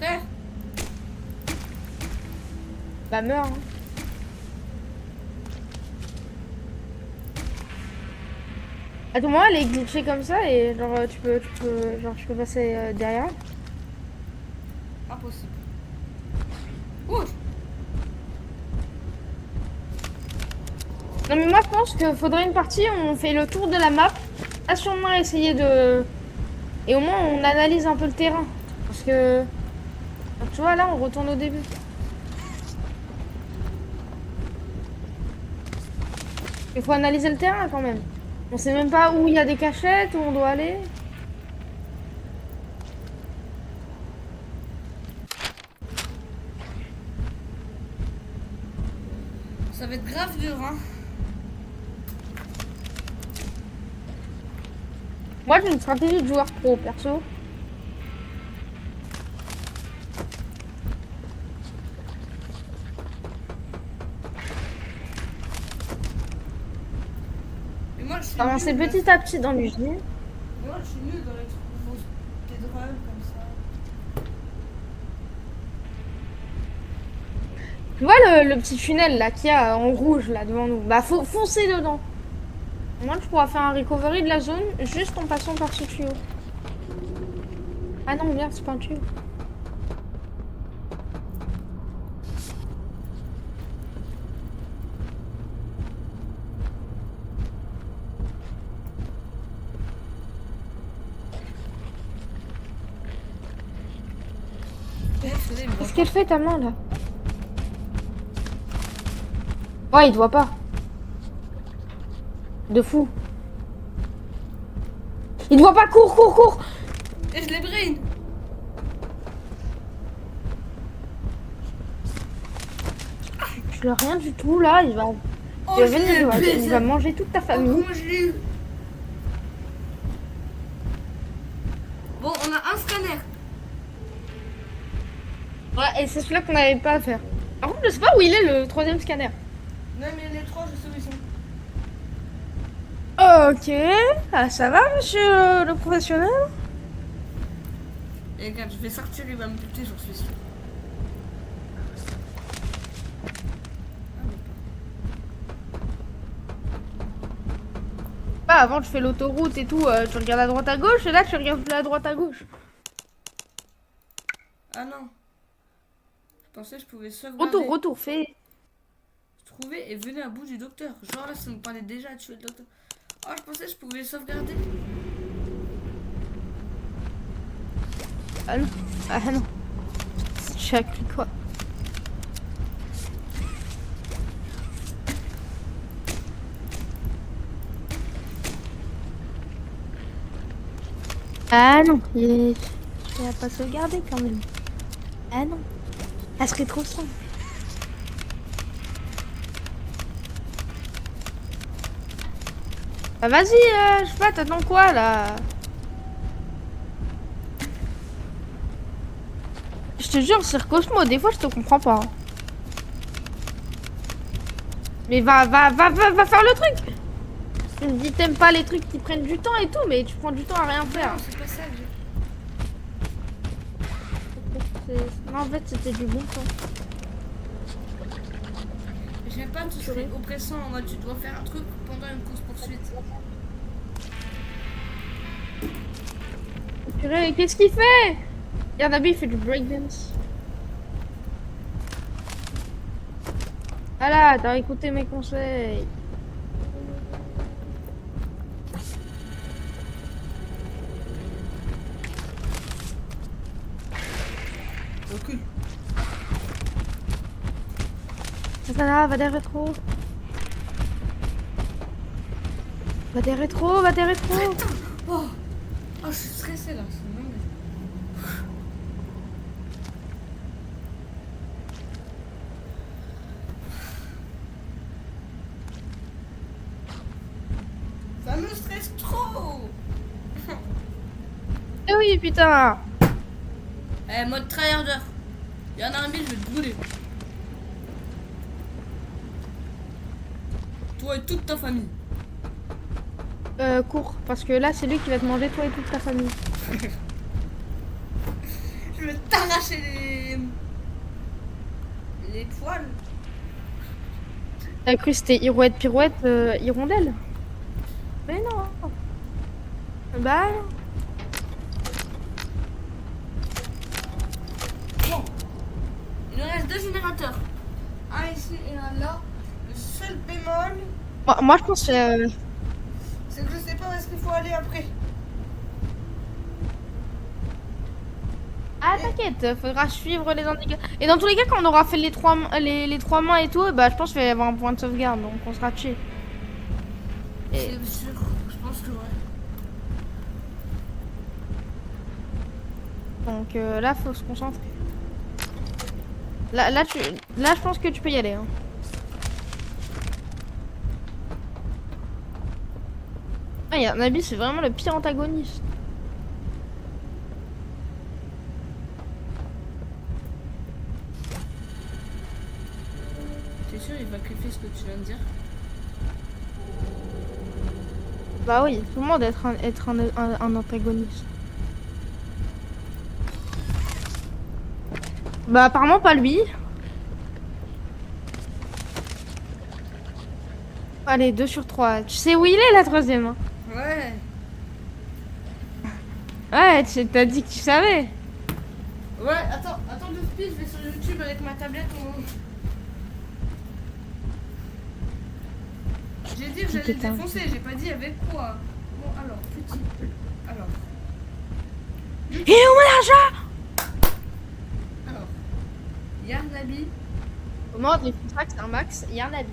Frère, Bah meurs. Hein. À tout moment, elle est glitchée comme ça et genre tu peux passer derrière. impossible. Ouh, Non mais moi je pense qu'il faudrait une partie où on fait le tour de la map, à sûrement essayer de... Et au moins on analyse un peu le terrain. Parce que... Donc, tu vois là on retourne au début. Il faut analyser le terrain quand même. On sait même pas où il y a des cachettes, où on doit aller. ça va être grave dur, hein. Moi j'ai une stratégie de joueur pro perso. Mais moi, je suis Avancer nul, petit à petit dans l'usine. moi, je suis nul dans les trucs où faut des drôles comme ça. Tu vois le petit tunnel là qu'il y a en rouge là devant nous. Bah faut foncer dedans. Moi je pourrais faire un recovery de la zone juste en passant par ce tuyau. Ah non merde c'est pas un tuyau. Qu'est-ce qu'elle fait ta main là? Ouais il doit pas. De fou. Il doit pas, cours. Et je les brain. Tu n'as rien du tout là, il va Oh, il va je venir, l'ai il va manger toute ta Oh, famille. comment je l'ai eu. Bon, on a un scanner. Ouais, et c'est celui-là qu'on n'avait pas à faire. Par contre, je sais pas où il est le troisième scanner. Non, mais les trois, je sais où ils sont. Ok, ah, ça va, monsieur le professionnel? Et regarde, je vais sortir, il va me buter, j'en suis sûr. Bah, avant, tu fais l'autoroute et tout, tu regardes à droite à gauche, et là, tu regardes plus à droite à gauche. Ah non. Je pensais que je pouvais sauvegarder. Retour, fais. Trouvez et venez à bout du docteur. Genre là, ça nous parlait déjà à tuer le docteur. Oh, je pensais que je pouvais sauvegarder. Ah non. Ah non. J'ai appris quoi? Ah non, je vais pas sauvegarder quand même. Ah non, ça serait trop simple. Bah vas-y, je sais pas, t'attends quoi là? Je te jure, Sir Cosmo, des fois je te comprends pas. Hein. Mais va faire le truc! Tu me dis t'aimes pas les trucs qui prennent du temps et tout, mais tu prends du temps à rien faire. Non, c'est pas ça que Non, en fait, c'était du bon temps. j'aime pas tout ce qui est oppressant en mode tu dois faire un truc pendant une course poursuite. Purée, qu'est-ce qu'il fait? Yarnabi, il fait du breakdance. Voilà, t'as écouté mes conseils. Recule. Ça va des rétros. Va des rétros. Oh, je suis stressée là. C'est dingue. Ça me stresse trop. Eh oui, putain. Mode tryharder. Il y en a un mille, je vais te brûler. Toi et toute ta famille. Cours, parce que là, c'est lui qui va te manger, toi et toute ta famille. Je vais t'arracher les poils. T'as cru que c'était Hirouette Pirouette, Hirondelle? Mais non. Bah non. Bon. Il nous reste 2 générateurs. Un ici et un là. Le seul bémol, Moi, je pense que c'est que je sais pas où est-ce qu'il faut aller après. Ah t'inquiète, faudra suivre les indications. Et dans tous les cas, quand on aura fait les trois mains et tout, bah je pense qu'il va y avoir un point de sauvegarde, donc on sera chill. Et... C'est sûr, je pense que ouais. Donc là, faut se concentrer. Là, je pense que tu peux y aller. Hein. Ah, Yarnabi, c'est vraiment le pire antagoniste. T'es sûr il va griffer ce que tu viens de dire? Bah oui, tout le monde être un antagoniste. Bah apparemment pas lui. Allez, 2 sur 3. Tu sais où il est la troisième? Hein? Ouais. Ouais, t'as dit que tu savais. Ouais, attends 2 speed, je vais sur YouTube avec ma tablette. J'ai dit que j'allais le défoncer, j'ai pas dit avec quoi. Bon alors, petit. Alors. Il est où mon argent? Alors. Yarnabi, Comment les contrats c'est un max? Yarnabi.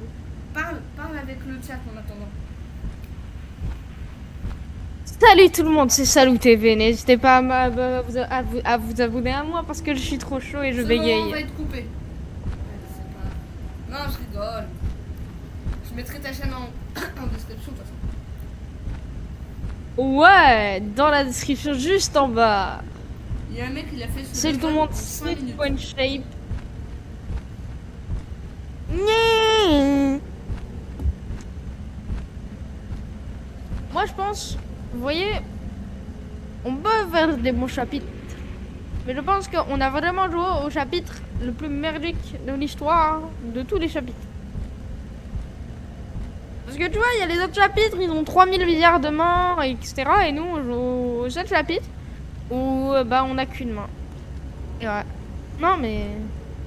parle avec le chat en attendant. Salut tout le monde, c'est Salou TV. N'hésitez pas à vous abonner à moi parce que je suis trop chaud et je Ce moment bégaye. va être coupé. Ouais, c'est pas... Non, je rigole. Je mettrai ta chaîne en description de toute façon. Ouais, dans la description juste en bas. Il y a un mec, il a fait ce C'est le level monde en 5 Sneak minutes. Point Shape. Nyeh. Moi je pense, vous voyez, on peut faire des bons chapitres. Mais je pense qu'on a vraiment joué au chapitre le plus merdique de l'histoire, de tous les chapitres. Parce que tu vois, il y a les autres chapitres, ils ont 3000 milliards de mains, etc. Et nous, on joue au seul chapitre où bah, on n'a qu'une main. Ouais. Non, mais.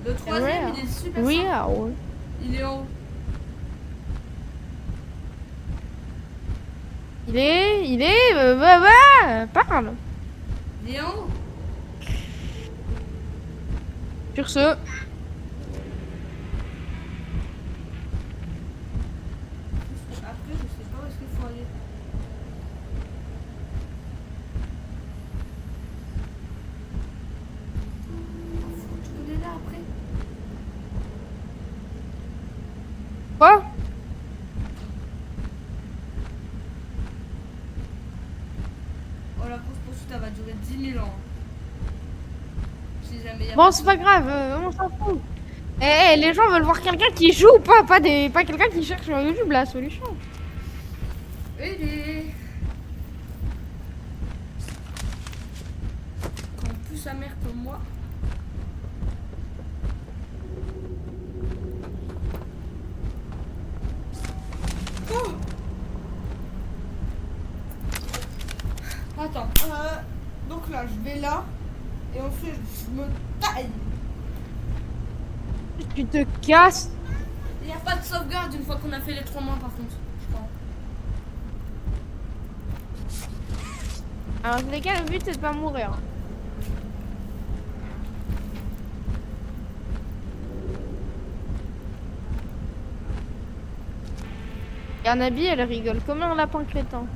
Le troisième, Real. il est super simple. Real. Il est en haut. Parle. Il est en haut. Sur ce. Après, je sais pas où est-ce qu'il faut aller. Faut retourner là après. Quoi? Oh, la course poursuite, elle va durer 10 000 ans. Si jamais il y a Bon, pas c'est de- pas grave, on s'en fout. Les gens veulent voir quelqu'un qui joue ou pas quelqu'un qui cherche sur YouTube la solution. Aider. Quand plus sa mère que moi. Oh. Attends. Donc là, je vais là. Et ensuite, je me taille. Tu te casses. Il n'y a pas de sauvegarde une fois qu'on a fait les 3 mois par contre. Je crois. Alors, les gars, le but c'est de pas mourir. Yarnabi, elle rigole comme un lapin crétin.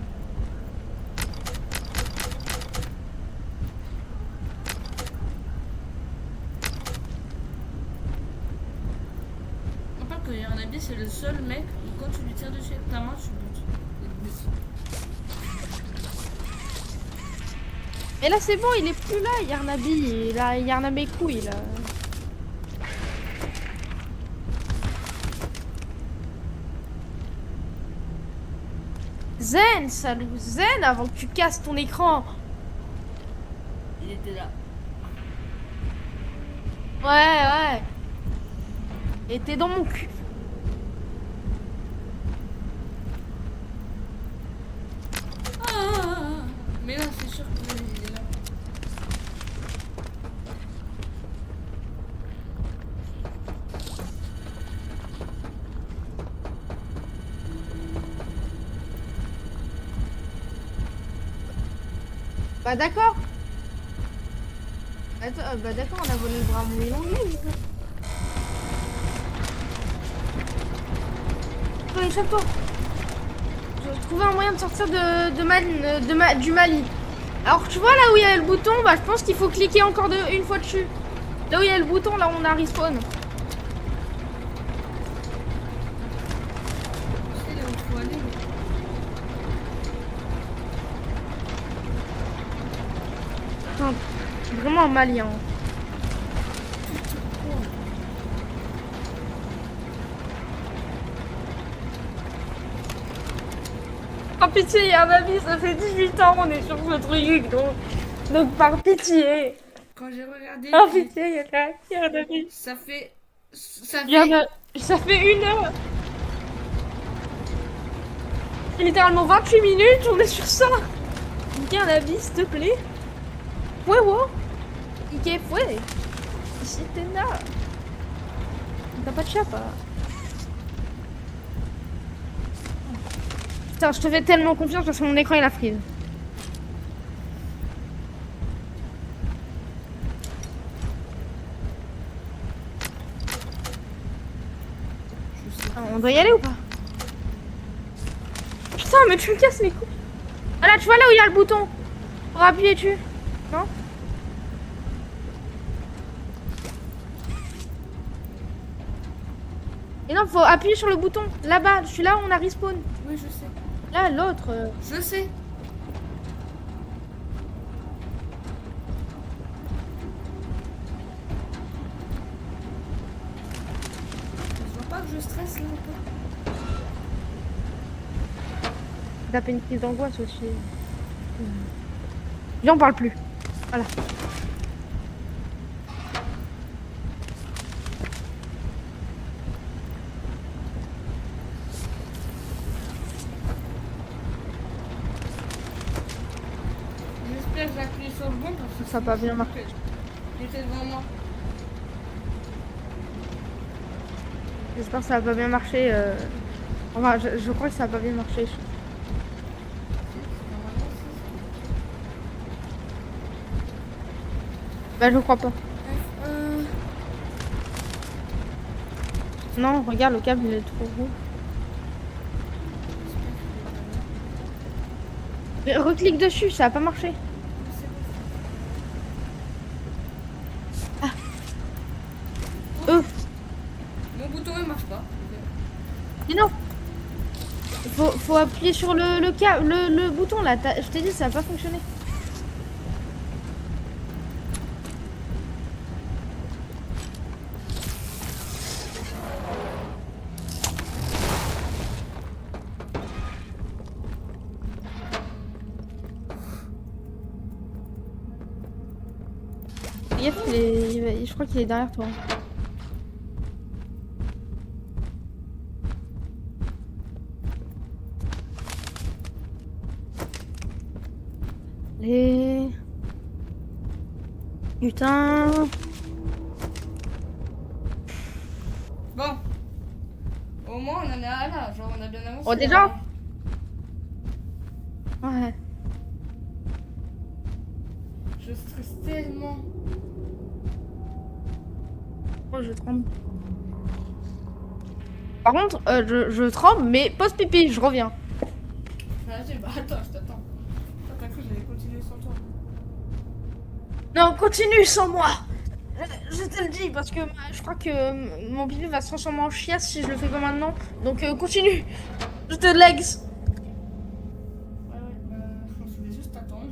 On parle que Yarnabi, c'est le seul mec où quand tu lui tires dessus avec ta main, tu butes. Il bute. Et là, c'est bon, il est plus là, Yarnabi. Il a Yarnabi couille là. Zen, salut, Zen, avant que tu casses ton écran. Il était là. Ouais. Et t'es dans mon cul. Ah, mais là, c'est sûr que il est là. Bah d'accord. Attends, bah d'accord, on a volé le bras mouillé l'anglais. Toi, échappe-toi. J'ai trouvé un moyen de sortir du Mali. Alors tu vois là où il y a le bouton, bah je pense qu'il faut cliquer encore une fois dessus. Là où il y a le bouton, là on a respawn. Tu sais là où il faut aller. Putain, je suis vraiment un malien. Par pitié, il y a un ami, ça fait 18 ans on est sur ce truc, donc par pitié. Quand j'ai regardé, Par pitié, il y a un ami. ça fait. Ça Il y en fait. a- Ça fait 1 heure. C'est littéralement 28 minutes, on est sur ça. Nique un avis, s'il te plaît. Huevo. Ike fue. Ici t'es là. T'as pas de chapa. Putain, je te fais tellement confiance parce que mon écran il a freeze. Ah, on doit y aller ou pas? Putain, mais tu me casses les couilles. Ah là, tu vois là où il y a le bouton pour appuyer dessus. Non? Et non, faut appuyer sur le bouton. Là-bas, je suis là où on a respawn. Oui, je sais. Là, l'autre. Je sais. Je vois pas que je stresse là un peu. T'as fait une crise d'angoisse aussi. Viens, on parle plus. Voilà. J'espère que j'ai appuyé sur le bon parce que Ça a pas bien marché. Il était devant moi. J'espère que ça va pas bien marcher. Enfin, je crois que ça va pas bien marcher. Bah, je crois pas. Non, regarde, le câble il est trop gros. Mais reclique dessus, ça a pas marché. Ah. Mon bouton il marche pas. Mais non. Faut appuyer sur le bouton là. Je t'ai dit, ça a pas fonctionné. Fais gaffe, je crois qu'il est derrière toi. Et... Putain. Bon. Au moins on en est à là, genre on a bien avancé. Oh, déjà? Ouais. Je stresse tellement. Oh, je tremble. Par contre, je tremble, mais pause pipi, je reviens. Vas-y, bah attends, je t'attends. T'as cru que j'allais continuer sans toi. Non, continue sans moi. Je te le dis, parce que je crois que mon pipi va se transformer en chiasse si je le fais pas maintenant. Donc continue. Je te legs. Ouais, je pense que je vais juste t'attendre.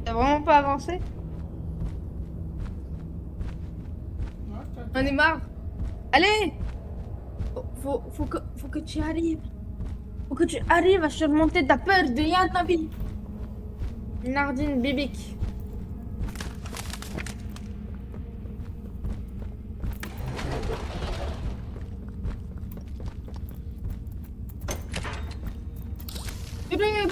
T'as vraiment pas avancé? Ouais, je t'attends. On est marre. Allez. Faut que tu arrives. Faut que tu arrives à surmonter ta peur de Yann Nabi. Nardine Bibic. Purée,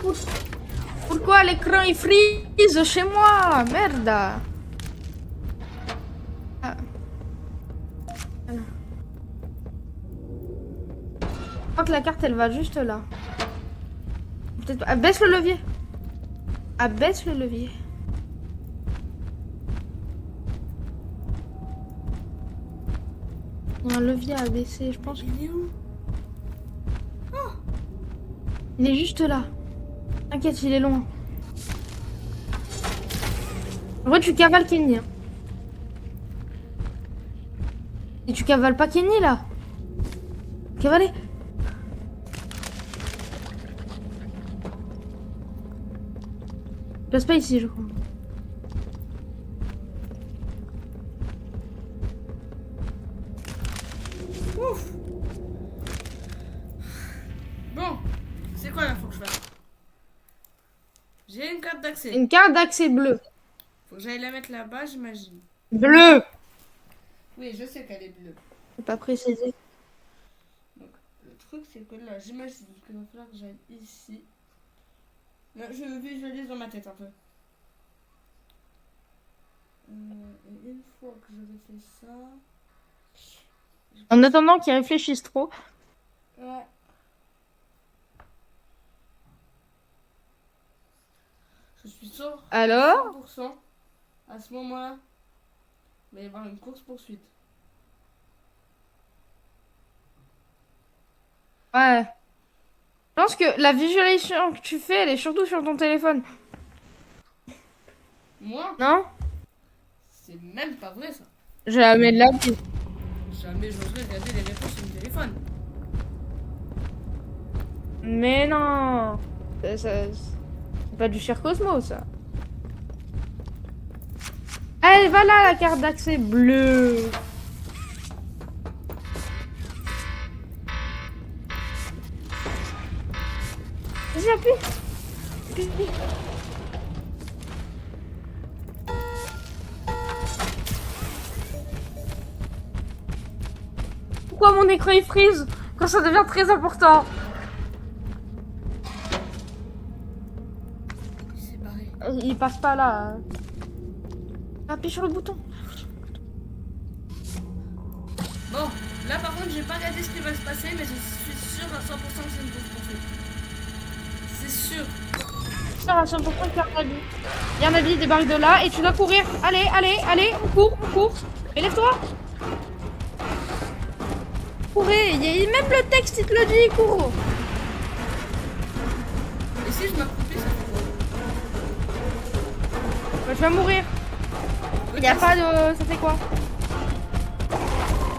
pourquoi l'écran il freeze chez moi? Merde. Ah. Je crois que la carte elle va juste là. Peut-être pas. Abaisse le levier. Abaisse le levier. Il y a un levier à abaisser, je pense. Il est où? Il est juste là. T'inquiète, il est loin. En vrai, tu cavales Kenny. Hein. Et tu cavales pas Kenny là. Cavaler. Il passe pas ici, je crois. Ouf. Bon, c'est quoi là, faut que je fasse? J'ai une carte d'accès. Une carte d'accès bleue. Faut que j'aille la mettre là-bas, j'imagine. Bleu. Oui, je sais qu'elle est bleue. C'est pas précisé. Donc, le truc, c'est que là, j'imagine qu'il va falloir que j'aille ici. Là, je visualise dans ma tête un peu. Et une fois que j'aurai fait ça... En attendant qu'ils réfléchissent trop. Ouais. Je suis sûr. Alors 100%. À ce moment-là, il va y avoir une course-poursuite. Ouais. Je pense que la visualisation que tu fais, elle est surtout sur ton téléphone. Moi, Non? c'est même pas vrai ça. Jamais de la vie. Jamais j'oserais regarder les réponses sur mon téléphone. Mais non. C'est pas du Cher Cosmo, ça. Allez, va là la carte d'accès bleue. Vas-y, appuie. Appuie. Pourquoi mon écran il freeze quand ça devient très important? Il s'est barré. Il passe pas là. Appuie sur le bouton. Bon, là par contre, j'ai pas regardé ce qui va se passer, mais je suis sûr à 100% que c'est une course poursuite. C'est sûr. Sûr à 100% qu'il y a un avis, débarque de là et tu dois courir. Allez, allez, allez, on court. Mais lève-toi. Courez, même le texte il te le dit, cours. Et si je m'accroupis, ça fait quoi? Bah, tu vas mourir. Il y a pas de... Ça fait quoi?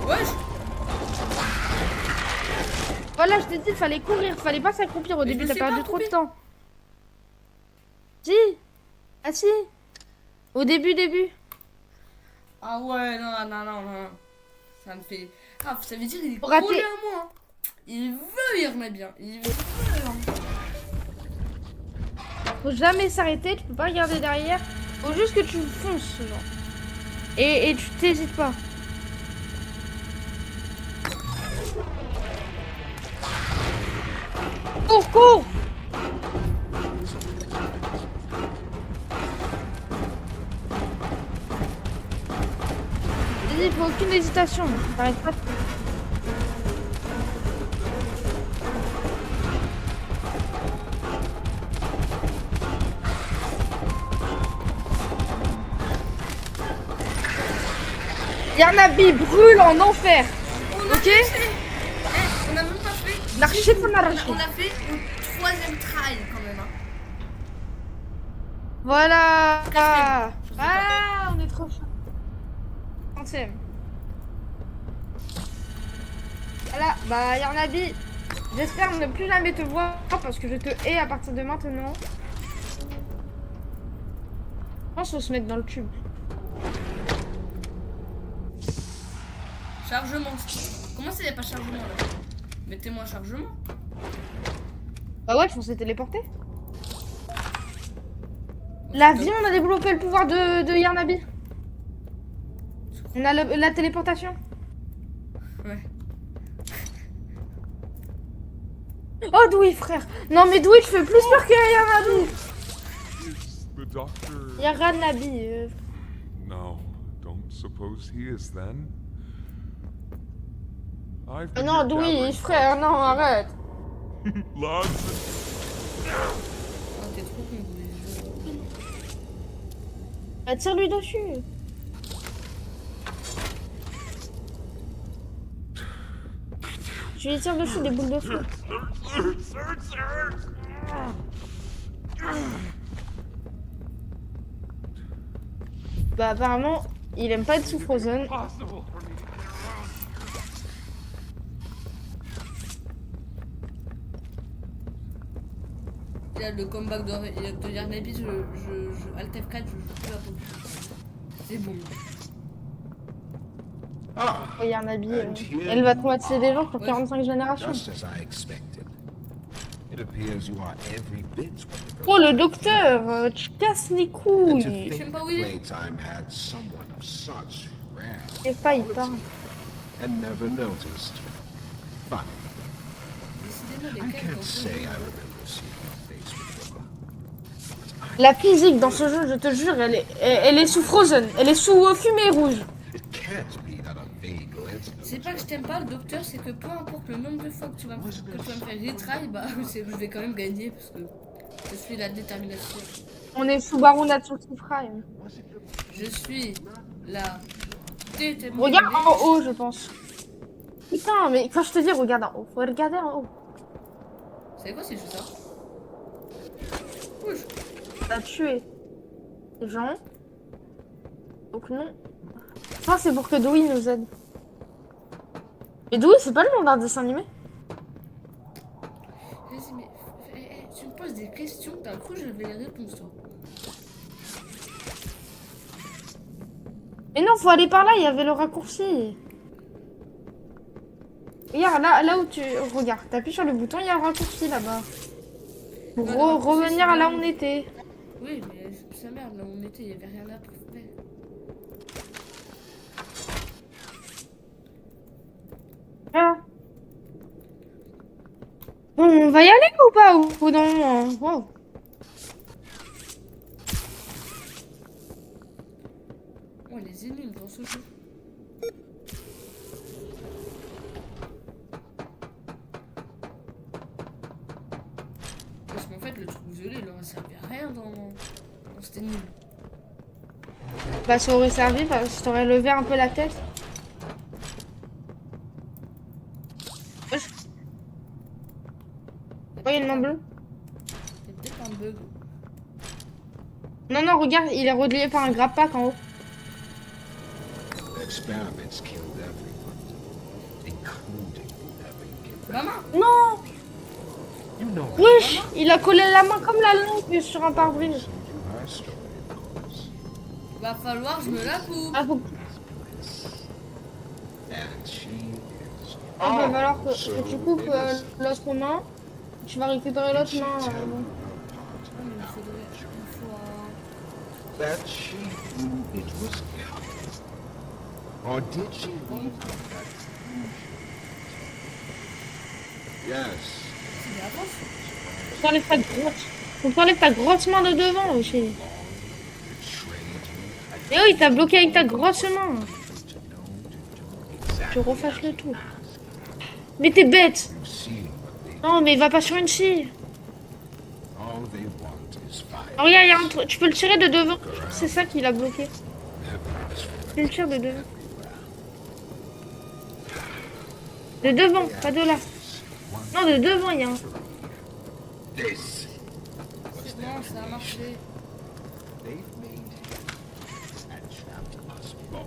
Wesh. Voilà, je t'ai dit, il fallait courir, fallait pas s'accroupir au Mais je début, me t'as suis perdu pas trop de accroupi. temps. Si. Ah si. Au début. Ah ouais, non. Ça me fait... Ah, ça veut dire qu'il est Raté. collé à moi. Hein. Il veut y remettre bien. Il veut. Hein. Faut jamais s'arrêter, tu peux pas regarder derrière. Faut juste que tu fonces, genre. Et tu t'hésites pas. Cours. Vas-y, faut aucune hésitation. T'arrêtes pas. Yarnabi brûle en enfer. Ok. On a même pas fait. L'archer qu'on a arraché. On a fait une troisième try quand même. Hein. Voilà. Quatrième. Ah, on est trop chaud. 30e. Voilà, bah Yarnabi, j'espère ne plus jamais te voir parce que je te hais à partir de maintenant. Je pense qu'il faut se mettre dans le tube. Chargement. Comment ça, y a pas chargement là? Mettez-moi un chargement. Bah ouais, je pensais téléporter. L'avion, on a développé le pouvoir de Yarnabi. On a la téléportation. Ouais. Oh Dewey, frère. Non mais Dewey, tu fais plus peur que Yarnabi. Is the doctor... Yarnabi. No, don't suppose he is then. I've been Non, here Dewey, gathering frère, non, arrête. lots. Oh, t'es trop con. Bah, tire-lui dessus. Je lui tire dessus des boules de feu. Bah apparemment, il aime pas être sous Frozen. Possible for me to get around. Il y a le comeback de Yarnabi, je Alt F4, je joue plus la peau. C'est bon. Oh, Yarnabi, And here elle va you traumatiser des gens pour Ouais. 45 générations. Just as I expected. It appears you are every bit what the Oh le docteur, tu casses les And to couilles. Je sais think pas où il est. Playtime had someone of such rare Je sais pas, il part. and never noticed. Funny. Décidément, I les quêtes, can't say I remember seeing your face before. La physique dans ce jeu, je te jure, elle est sous Frozen. Elle est sous fumée rouge. It can't be that a vague incident. c'est pas que je t'aime pas, le docteur, c'est que peu importe le nombre de fois que tu vas me faire retry, bah je vais quand même gagner parce que je suis la détermination. On est sous Baron Natsuki Prime. Je suis la détermination. Regarde en haut, je pense. Putain, mais quand je te dis regarde en haut, faut regarder en haut. C'est quoi si je fais ça? Ouch. T'as tué les gens. Donc non. Je pense que c'est pour que Dewey nous aide. Mais Dewey, c'est pas le nom d'un dessin animé? Vas-y, mais tu me poses des questions, t'as cru que je vais les répondre, toi. Mais non, faut aller par là, il y avait le raccourci. Regarde, là où tu... Regarde, t'appuies sur le bouton, il y a le raccourci là-bas. Pour Ouais, le raccourci, revenir c'est à là où bien. on était. Oui, mais sa merde, là où on était, il y avait rien là pour faire. Ah. Bon, on va y aller ou pas au bout d'un moment? Wow. Oh, les énigmes dans ce jeu. Parce qu'en fait, le truc violet, il aurait servi à rien dans cette énigme. Bah, ça aurait servi parce que t'aurais levé un peu la tête. Wesh. Oh, il y a une main bleue. Il y a peut-être un bug. Non, non, regarde, il est relié par un grappack en haut. The experiments killed everyone, including Evan. Maman! Non! You know Wesh! Il a collé la main comme la lampe sur un pare-brise. our story, of course. Va falloir que je me la coupe. Ah, faut... And she is. Il va falloir que so tu coupes innocent. l'autre main. Tu vas récupérer l'autre She main. tell bon. you Oh, mais il faudrait une fois. that she knew it was coming? Or did she leave that confusion? Yes. Mais avance. Faut que t'enlèves ta grosse main de devant aussi. Betrayed you. Et oh, il t'a bloqué avec ta grosse main. To know to do exactly. Tu refasses le tout. Mais t'es bête. You've seen what they Non, mais il va pas sur une scie. all they want is fire. Oh, regarde, il y a un truc. Tu peux le tirer de devant. C'est ça qui l'a bloqué. Weapons for Tu le tires de devant. De devant, pas de là. Non, de devant, il y a un. this. C'est bon, ça a marché. They've made him and trapped us both.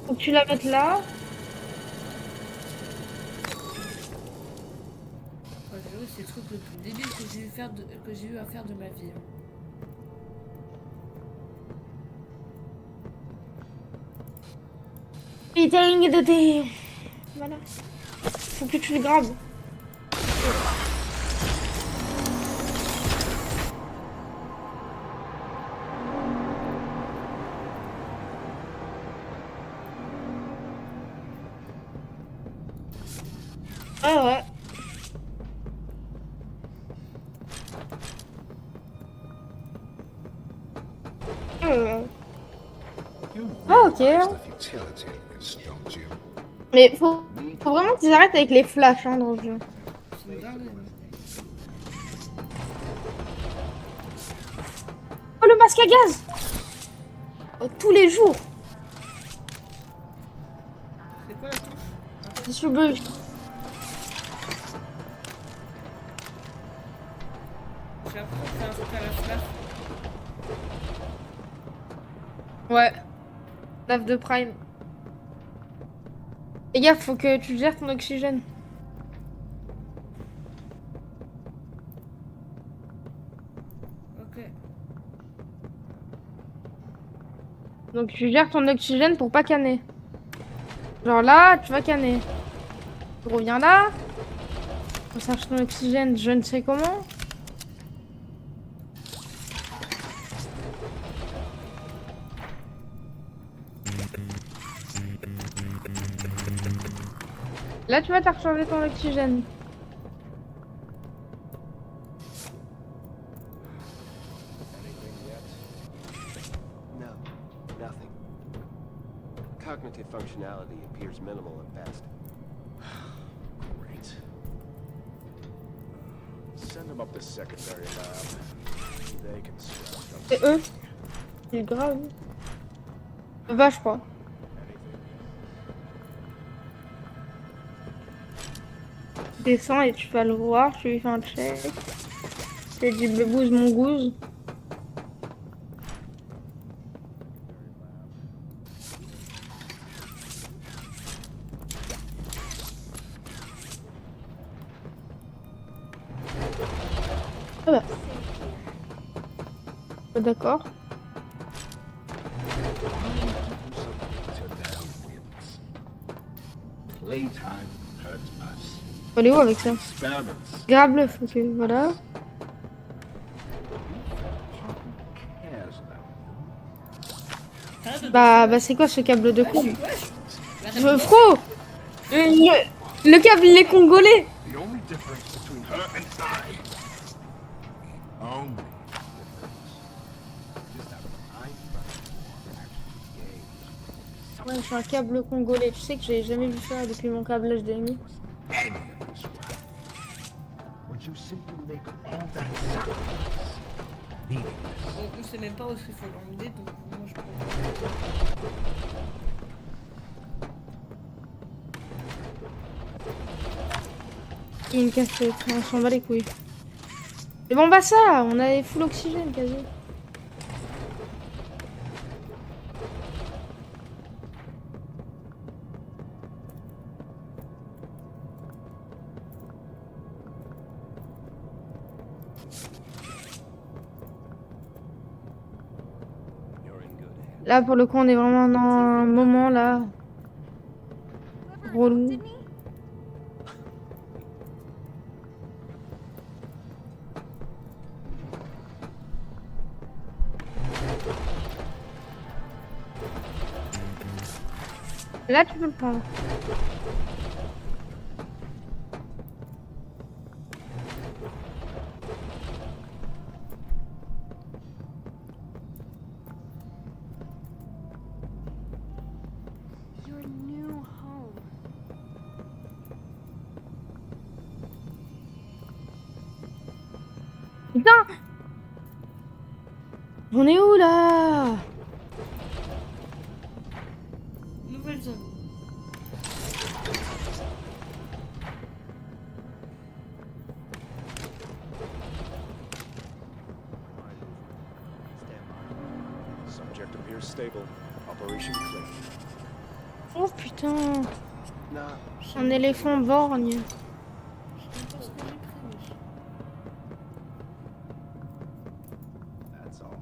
Faut que tu la mettes là. Ouais, j'avoue, c'est le truc le plus débile que j'ai eu à faire de ma vie. Hein. Putain de thé. Voilà. Faut que tu le grabes. Ah ouais. You Ah, ok. realize the futility of this, don't you? Mais faut vraiment qu'ils arrêtent avec les flashs hein, dans le jeu. C'est une dinguerie. Oh, le masque à gaz. Oh, tous les jours. C'est quoi la touche? C'est sur le... J'ai appris à faire un truc à la flash. Ouais. Lave de prime. Les gars, faut que tu gères ton oxygène. Ok. Donc tu gères ton oxygène pour pas canner. Genre là, tu vas canner. Tu reviens là. Tu cherches ton oxygène, je ne sais comment. Là, tu vas te recharger ton oxygène. No, nothing. Cognitive functionality appears minimal at best. Great. Send them up to secondary lab. They can sort out C'est eux. C'est grave. Va, je crois. Tu descends et tu vas le voir, tu lui fais un check. Tu lui dis bebouze mon gouze. Ah bah. D'accord. playtime hurts us. Faut aller où avec ça? Experiments. Grave l'œuf, ok, voilà. Cares about Bah c'est quoi ce câble de con? Wesh. Fro! Le câble il est congolais! the only difference between her and I. Only difference is that I find actually gay. Ouais, c'est un câble congolais. Tu sais que j'ai jamais vu ça depuis mon câblage HDMI. Any of this way. Would you simply make all that sacrifice meaningless? On sait même pas où est-ce qu'il faut l'emmener, donc moi je peux. Il y a une cassette, on s'en bat les couilles. Mais bon bah ça, on a full oxygène quasi. You're in good hands. Là pour le coup on est vraiment dans un moment là. Relou. Là tu peux le prendre. Your new home. Putain! On est où là? Nouvelle zone. Subject appears stable. Operation clear. Oh putain! Nah, Un éléphant borgne. Je sais pas ce que j'ai pris, wesh. that's all.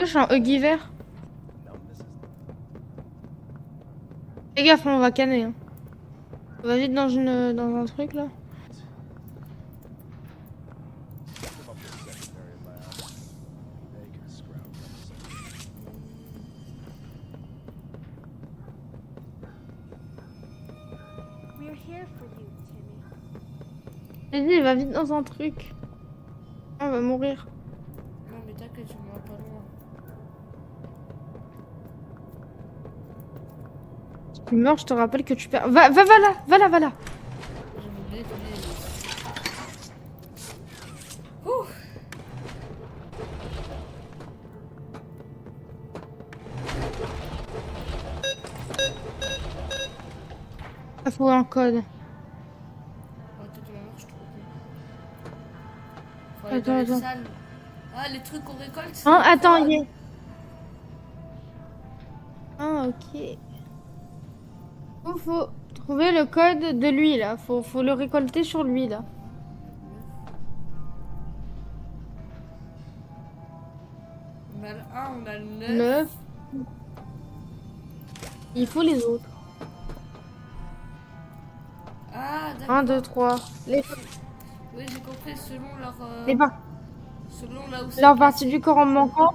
Je suis un Huggy vert. Numbness is Fais gaffe, on va canner. Hein. On va vite dans un truc là. Give up the secondary lab. They can scrounge up something. We're here for you, Timmy. Vas-y, va vite dans un truc. On va mourir. Non, mais t'inquiète, tu m'auras pas loin. Si tu meurs, je te rappelle que tu perds. Va là, va là, va là. J'ai oublié de les. Ouh! Il faut un code. Oh, t'es dans la marche, je trouve. Faut aller Attends, dans les attends. salles. Ah, les trucs qu'on récolte. Hein, c'est attends, quoi? il est. Ah, ok. Faut trouver le code de lui là. Faut le récolter sur lui là. On a le 1, on a le 9. 9. Il faut les autres. Ah, d'accord. 1, 2, 3. Les, Oui, j'ai compris, selon leur. Selon là où c'est. leur partie du corps en manquant.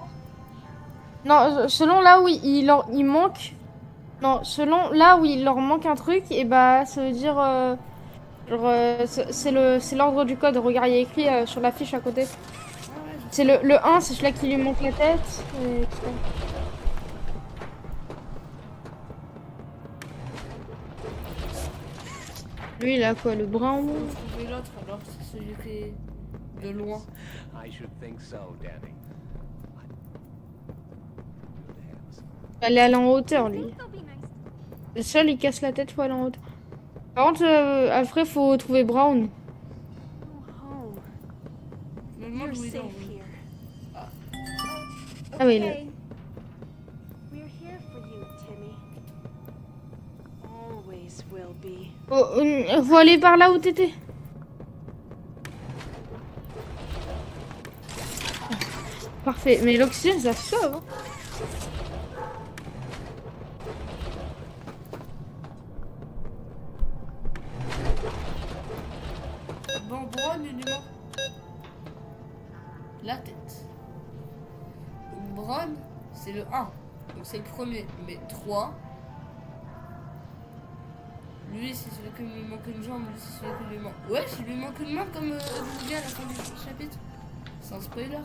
Non, selon là où il manque. Non, selon là où il leur manque un truc, et bah ça veut dire. C'est l'ordre du code. Regarde, il y a écrit sur la fiche à côté. Ah ouais, je- C'est le 1, c'est celui-là qui lui manque la tête. Et tout ça. Lui, il a quoi? Le bras en haut? Faut trouver l'autre alors, c'est celui qui est de loin. I should think so, Danny. Good hands. Elle est allée en hauteur, lui. They'll be nice. Le seul, il casse la tête, faut aller en hauteur. Par contre, Alfred, faut trouver Brown. New home. Je me demande You're où il est. safe en vrai. here. Ah oui, il est. Okay. We're here for you, Timmy. Always will be. Faut aller par là où t'étais. Parfait, mais l'oxygène, ça sauve. Hein. Bon, Bron, il lui manque la tête. Bron, c'est le 1. Donc c'est le premier. Mais 3. Lui, c'est celui qui lui manque une jambe. Lui, c'est celui qui lui manque. Ouais, il lui manque une main comme vous dit à la fin du chapitre. Sans spoiler.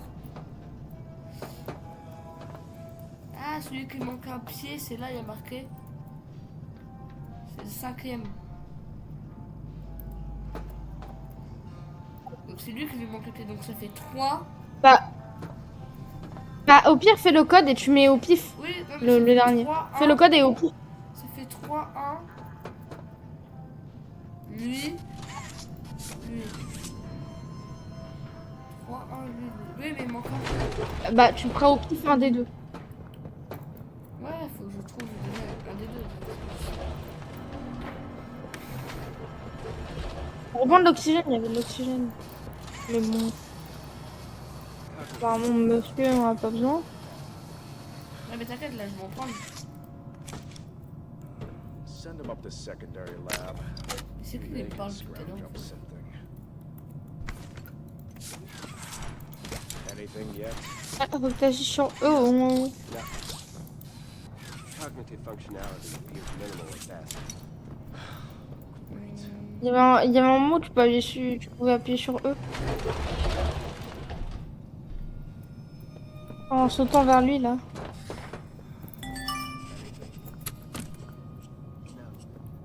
Ah, celui qui manque un pied, c'est là, il y a marqué. C'est le 5e. Donc c'est lui qui lui manque le pied. Donc ça fait 3. Bah, au pire, fais le code et tu mets au pif Oui, non, mais le dernier. 3, Fais le code et au pif. Ça fait 3, 1. Lui. 3, 1, lui. Oui, mais il manque un. Bah, tu feras au pif un des deux. Ouais, faut que je trouve déjà un des deux. Pour reprendre l'oxygène, il y avait de l'oxygène. Mais bon. Apparemment, monsieur, on a pas besoin. Ouais, mais t'inquiète, là, je vais en prendre. Send him up to secondary lab. C'est qui They qui can parle tout à scrounge l'heure up something. Anything yet? Ah, faut que t'agis sur eux au moins. Cognitive functionality appears minimal at best. Il y avait un moment où tu pouvais appuyer sur eux. En sautant vers lui là.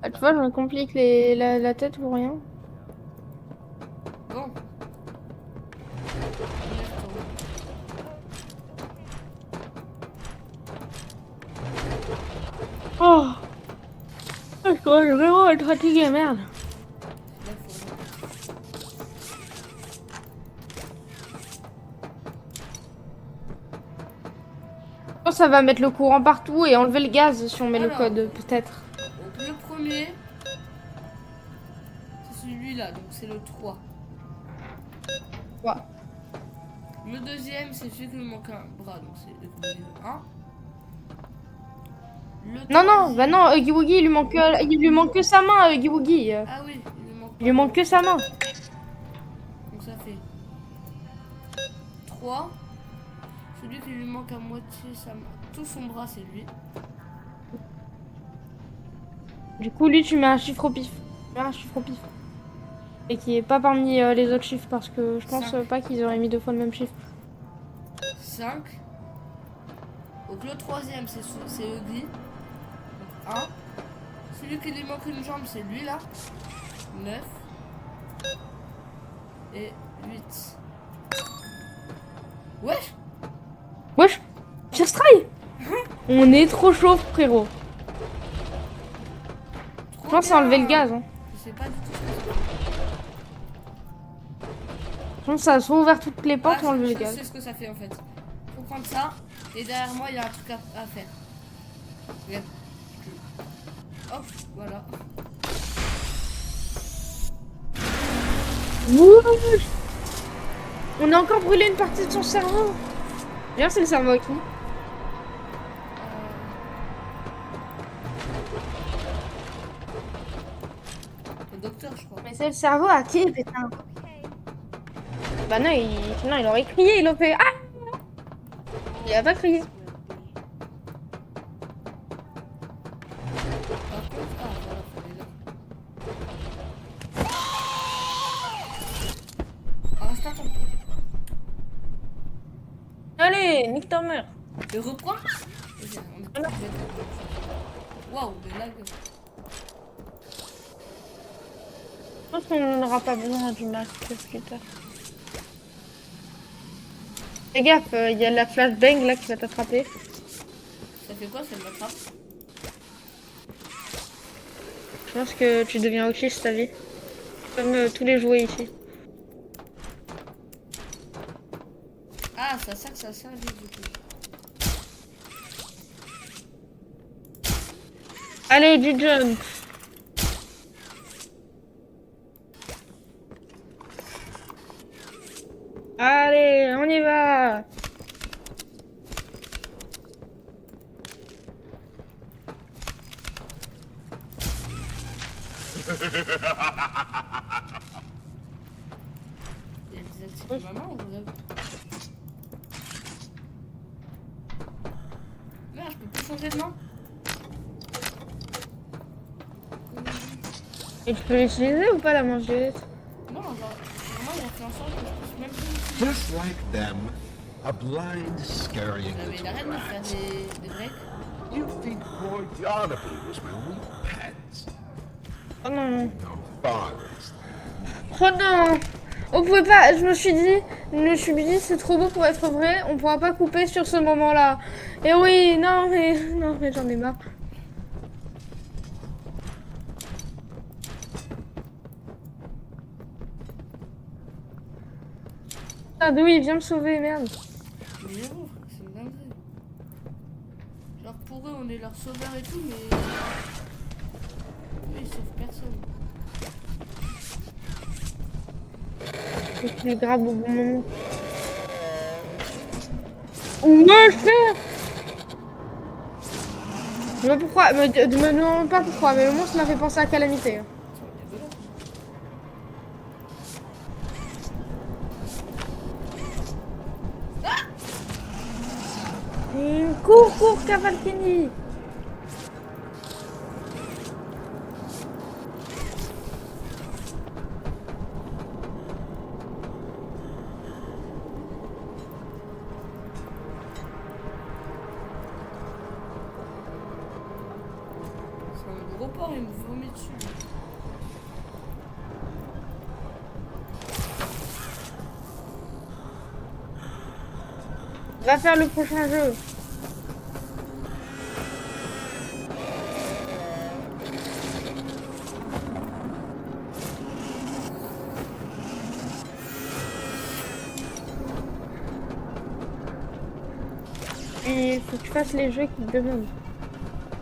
Ah, tu vois, je me complique la tête pour rien. Bon. Oh, je commence vraiment à être fatiguée, merde. Je pense que ça va mettre le courant partout et enlever le gaz si on met le Alors. code, peut-être. Donc le premier, c'est celui-là, donc c'est le 3. Ouais. Le deuxième, c'est celui qui lui manque un bras, donc c'est le 1. Le Non, non, troisième- bah non, Huggy Wuggy, il lui manque que sa main, Huggy Wuggy. Ah oui, Il lui manque que sa main. Donc ça fait 3. Celui qui lui manque à moitié sa main. Tout son bras, c'est lui. Du coup, lui, tu mets un chiffre au pif. Tu mets un chiffre au pif. Et qui est pas parmi les autres chiffres parce que je pense Cinq. pas qu'ils auraient mis 2 fois le même chiffre. 5. Donc le troisième, c'est Ugly. Donc 1. Celui qui lui manque une jambe, c'est lui là. 9. Et 8. Wesh! Wesh, First try. On est trop chaud, frérot. Je pense à enlever le gaz. Hein. Je sais pas du tout. Je pense à soit ouvert toutes les portes Ah, ou enlever le je gaz. sais ce que ça fait en fait. Faut prendre ça. Et derrière moi, il y a un truc à faire. Regarde. Hop, voilà. Wesh. On a encore brûlé une partie de son cerveau. D'ailleurs, c'est le cerveau à qui? Le docteur, je crois. Mais c'est le cerveau à qui, putain? Bah non, sinon il aurait crié, il aurait fait ah. Il a pas crié. Par contre, ah voilà, faut aller là. Ah, reste attends. Allez, nique ta mère. Et reprends. Ok, on est pas obligé de- Waouh, mais là. Je pense qu'on n'aura pas besoin du masque plus tard. Fais gaffe, il y a la flashbang là qui va t'attraper. Ça fait quoi, ça me l'attrape? Je pense que tu deviens autiste ta vie. Comme tous les jouets ici. Ah, c'est à ça que ça sert du coup. Allez, du jump. Allez, on y va. désactiver maman ou rêve? Merde, je peux plus changer de main. Et tu peux l'utiliser ou pas la manchette? Non, genre, vraiment, ils ont fait en sorte que je puisse même plus l'utiliser. Just like them, a blind, scurrying Mais il little arrête de faire rat. des breaks. You think poor Yarnaby was my wee pets? Oh non. No fathers. Oh non. On pouvait pas, je me suis dit c'est trop beau pour être vrai, on pourra pas couper sur ce moment-là. Et oui, non mais j'en ai marre. Ah oui, viens me sauver, merde. Mais bon, c'est une dinguerie. Genre pour eux, on est leur sauveur et tout, mais... Eux, ils sauvent personne. Faut que tu le grabes au bon moment. Ouais, frère. Je sais pas pourquoi, me demande pas pourquoi, mais au moins ça m'a fait penser à Calamité. Hein. Cours, Cavalcini. C'est un gros porc, il me vomit dessus. Va faire le prochain jeu. Il faut que tu fasses les jeux qui te demandent.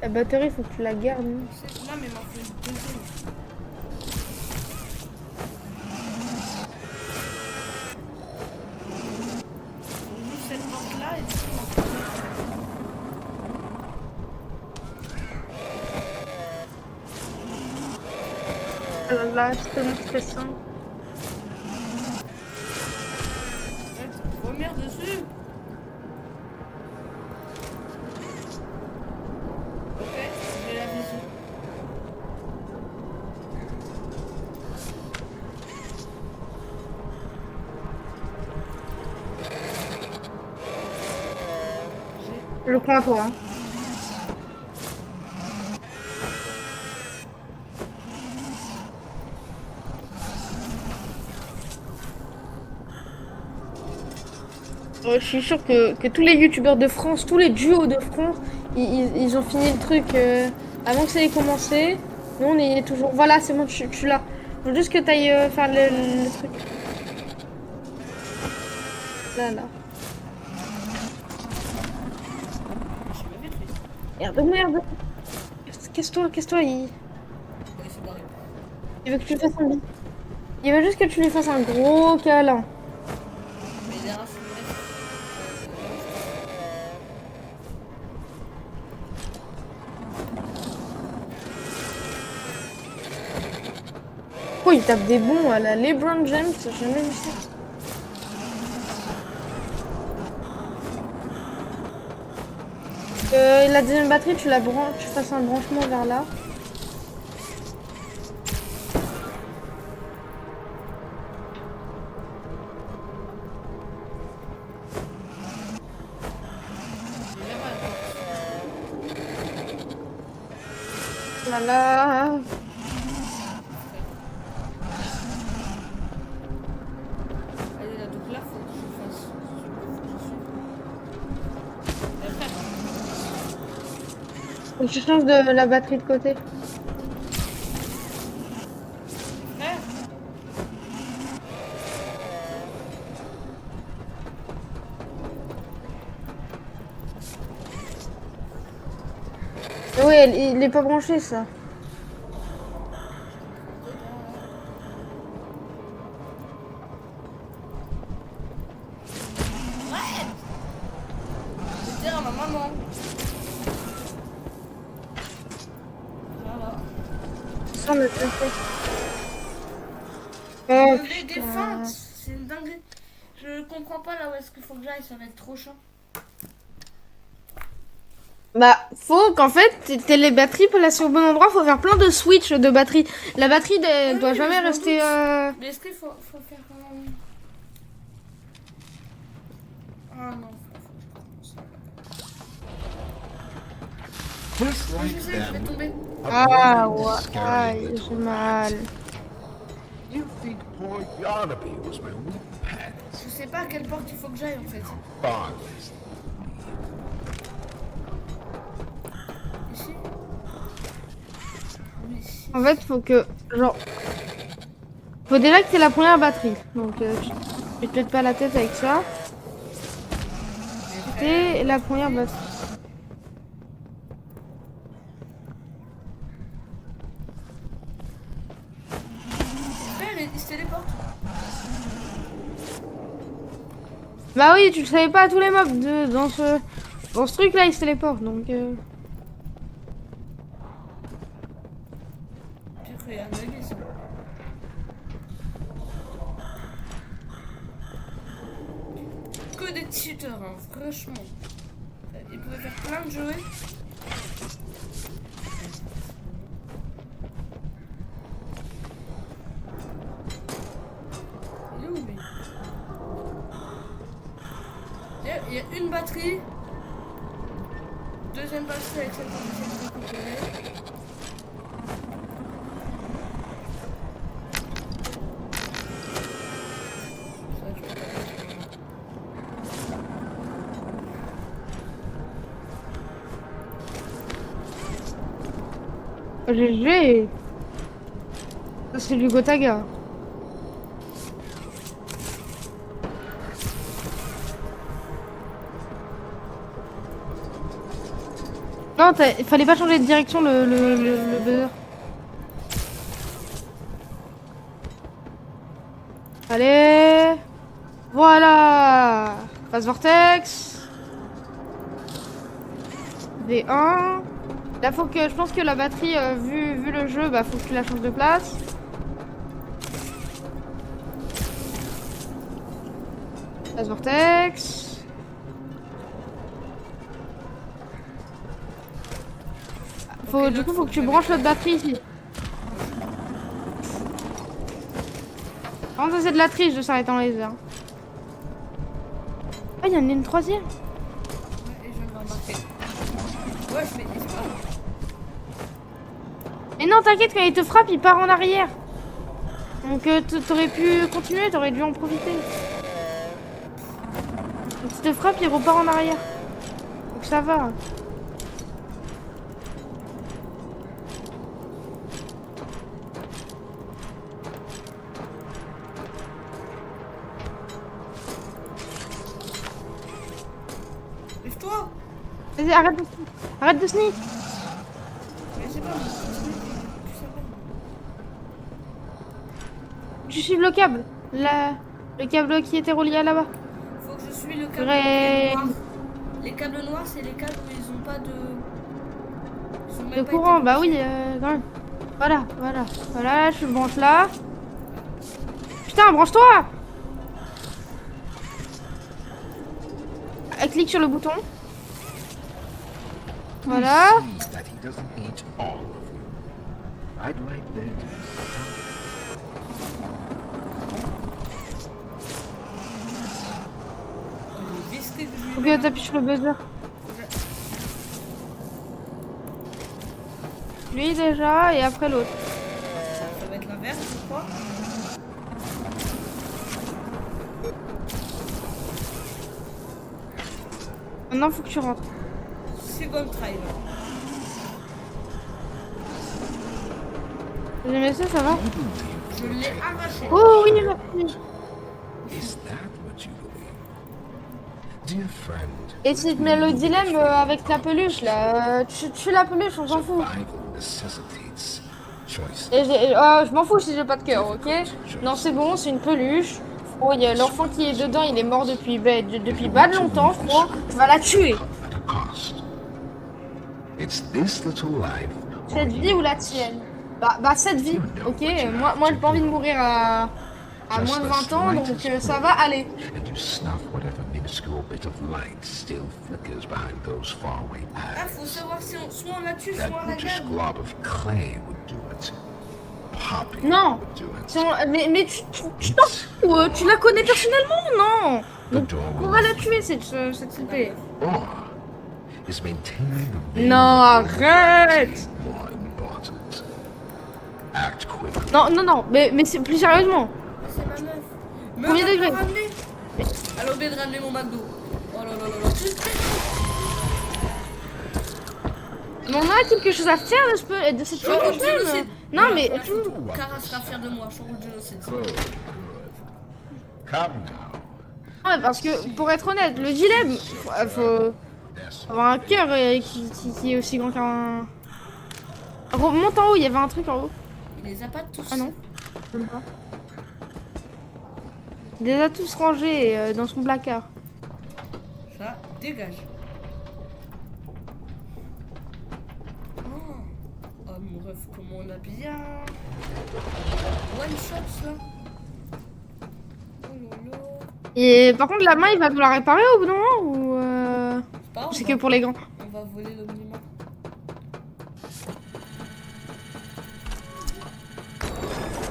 La batterie, faut que tu la gardes. Hein. C'est là, mais il m'en faut une deuxième. On ouvre cette porte-là et du coup, on peut Oh là là, c'est tellement stressant. vomir dessus. Ok, je vais la visu. Je le prends à toi. Hein. Je suis sûre que tous les youtubeurs de France, tous les duos de France, ils ont fini le truc avant que ça ait commencé. Nous on est toujours... Voilà, c'est bon, je suis là. Faut juste que tu ailles faire le truc. Là. Merde. Casse-toi, il veut que tu fasses un bis. Il veut juste que tu lui fasses un gros câlin. Mais il est raffiné. Oh, il tape des bons à la LeBron James, j'ai jamais vu ça. La deuxième batterie, tu fasses un branchement vers là. Voilà. Allez là, donc là, faut que je fasse. Et après, Faut que tu changes de la batterie de côté. frère. Oui, il est pas branché ça. Je vais dire à ma maman. Voilà. Sans le côté. Des feintes. c'est une dinguerie. Je comprends pas là où est-ce qu'il faut que j'aille, ça va être trop chiant. Bah, faut qu'en fait, t'aies les batteries placées au bon endroit, faut faire plein de switch de batterie. La batterie, elle doit Oui, jamais je m'en rester... doute. Mais est-ce qu'il faut faire... Ah non, Just je like sais, je vais them, tomber. Ah, a ouais, brain discarding aïe, the j'ai mal. You think poor Yarnaby was my weak pet? Je sais pas à quelle porte il faut que j'aille en fait. Barless. Ici. Oui, ici. En fait, faut que, genre... Faut déjà que t'aies la première batterie. Donc, tu te pètes pas la tête avec ça. T'es la première batterie. Il se téléporte. Bah oui, tu le savais pas, tous les mobs dans ce truc là ils se téléportent donc Puis il y a un bug ici. Que des cheaters, hein, franchement. Ils pouvaient faire plein de jeux. Il est où, lui? Il y a une batterie. Deuxième batterie avec celle qu'on essaie de récupérer. GG. Ça c'est du Gotaga. Non, il fallait pas changer de direction le buzzer. Allez. Voilà. Phase vortex. V1. Là, faut que, je pense que la batterie, vu le jeu, bah, faut que tu la changes de place. Phase vortex. Du coup, faut que tu branches l'autre batterie ici. Par contre, c'est de la triche de s'arrêter en laser. Ah, il y en a une troisième. Ouais, et je viens de remarquer. Ouais, je fais. Et non, t'inquiète, quand il te frappe, il part en arrière. Donc, t'aurais pu continuer, t'aurais dû en profiter. Donc, s'il te frappe, il repart en arrière. Donc, ça va. Lève-toi! Vas-y, arrête de sneak. Mais c'est pas moi. Tu sais pas. Tu suis le câble. Le câble qui était relié à là-bas. Faut que je suis le câble Vrai. noir. Les câbles noirs, c'est les câbles où ils ont pas de. Ils ont même Le pas courant, été bah oui, branchés. quand même. Voilà, je branche là. Putain, branche-toi! Clique sur le bouton. Voilà. He sees that he doesn't need all of you. I'd like there to be Les biscuits que je lui Faut mets que là, t'appuies sur le buzzer. Lui déjà, et après l'autre. ça va être l'inverse, je crois. Maintenant, faut que tu rentres. Second try là. J'ai mis ça, ça va? Je l'ai arraché. Oh oui, merci. Is that what you believe? Dear friend, Et si tu te mets le dilemme avec la peluche là, tu la peluche, on s'en fout. survival necessitates choice. Et je m'en fous si j'ai pas de cœur, ok? Non, c'est bon, c'est une peluche. Oh, y a l'enfant qui est dedans, il est mort depuis pas de longtemps, je crois. Tu vas la tuer. At a cost. It's this little life. Cette vie ou la tienne? Bah cette vie, ok? Moi j'ai pas envie de mourir à à moins de 20 ans, donc ça va aller. And you snuff whatever minuscule bit of light still flickers behind those faraway Ah, eyes. faut savoir si soit on la tue, soit That on la brutish garde. glob of clay would do it. Poppy Non. would do it. Si mais tu t'en fous, tu la connais personnellement ou non? The Donc door on will va la tuer cette poupée. or is maintaining the veil Non, of the arrête. more important. Act quickly. Non, mais c'est plus sérieusement. C'est ma meuf. Meuf, Premier elle va degré. me ramener. Elle a oublié de ramener mon McDo. Oh là là là là. Mais on a quelque chose à faire de cette Change chose de génocide. Non mais Kara sera fière de moi, change de génocide. Good. Come now. ouais, parce que pour être honnête, le dilemme, faut avoir un cœur qui est aussi grand qu'un. Monte en haut, il y avait un truc en haut. Il les a pas tous. Ah non. Même pas. Il les a tous rangés dans son placard. Ça, dégage. Oh mon ref, comment on a bien. One shot là. Oh lolo. Et par contre, la main, il va nous la réparer au bout d'un moment ou C'est pas grave, c'est que pour les grands? on va voler l'omniment.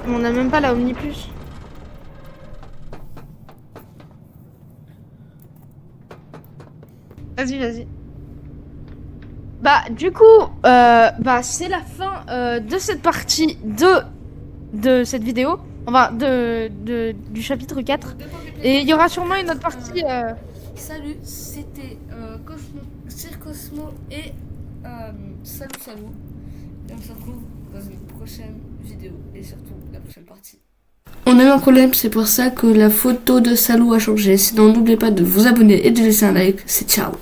On n'a même pas la Omni Plus. Vas-y. Bah du coup, c'est la fin de cette partie de cette vidéo. Enfin, du chapitre 4. Et il y aura sûrement une autre partie. Salut, c'était Circosmo et salut. Et on se retrouve dans une prochaine vidéo et surtout la prochaine partie. On a eu un problème, c'est pour ça que la photo de Salou a changé. Sinon, n'oubliez pas de vous abonner et de laisser un like. C'est ciao.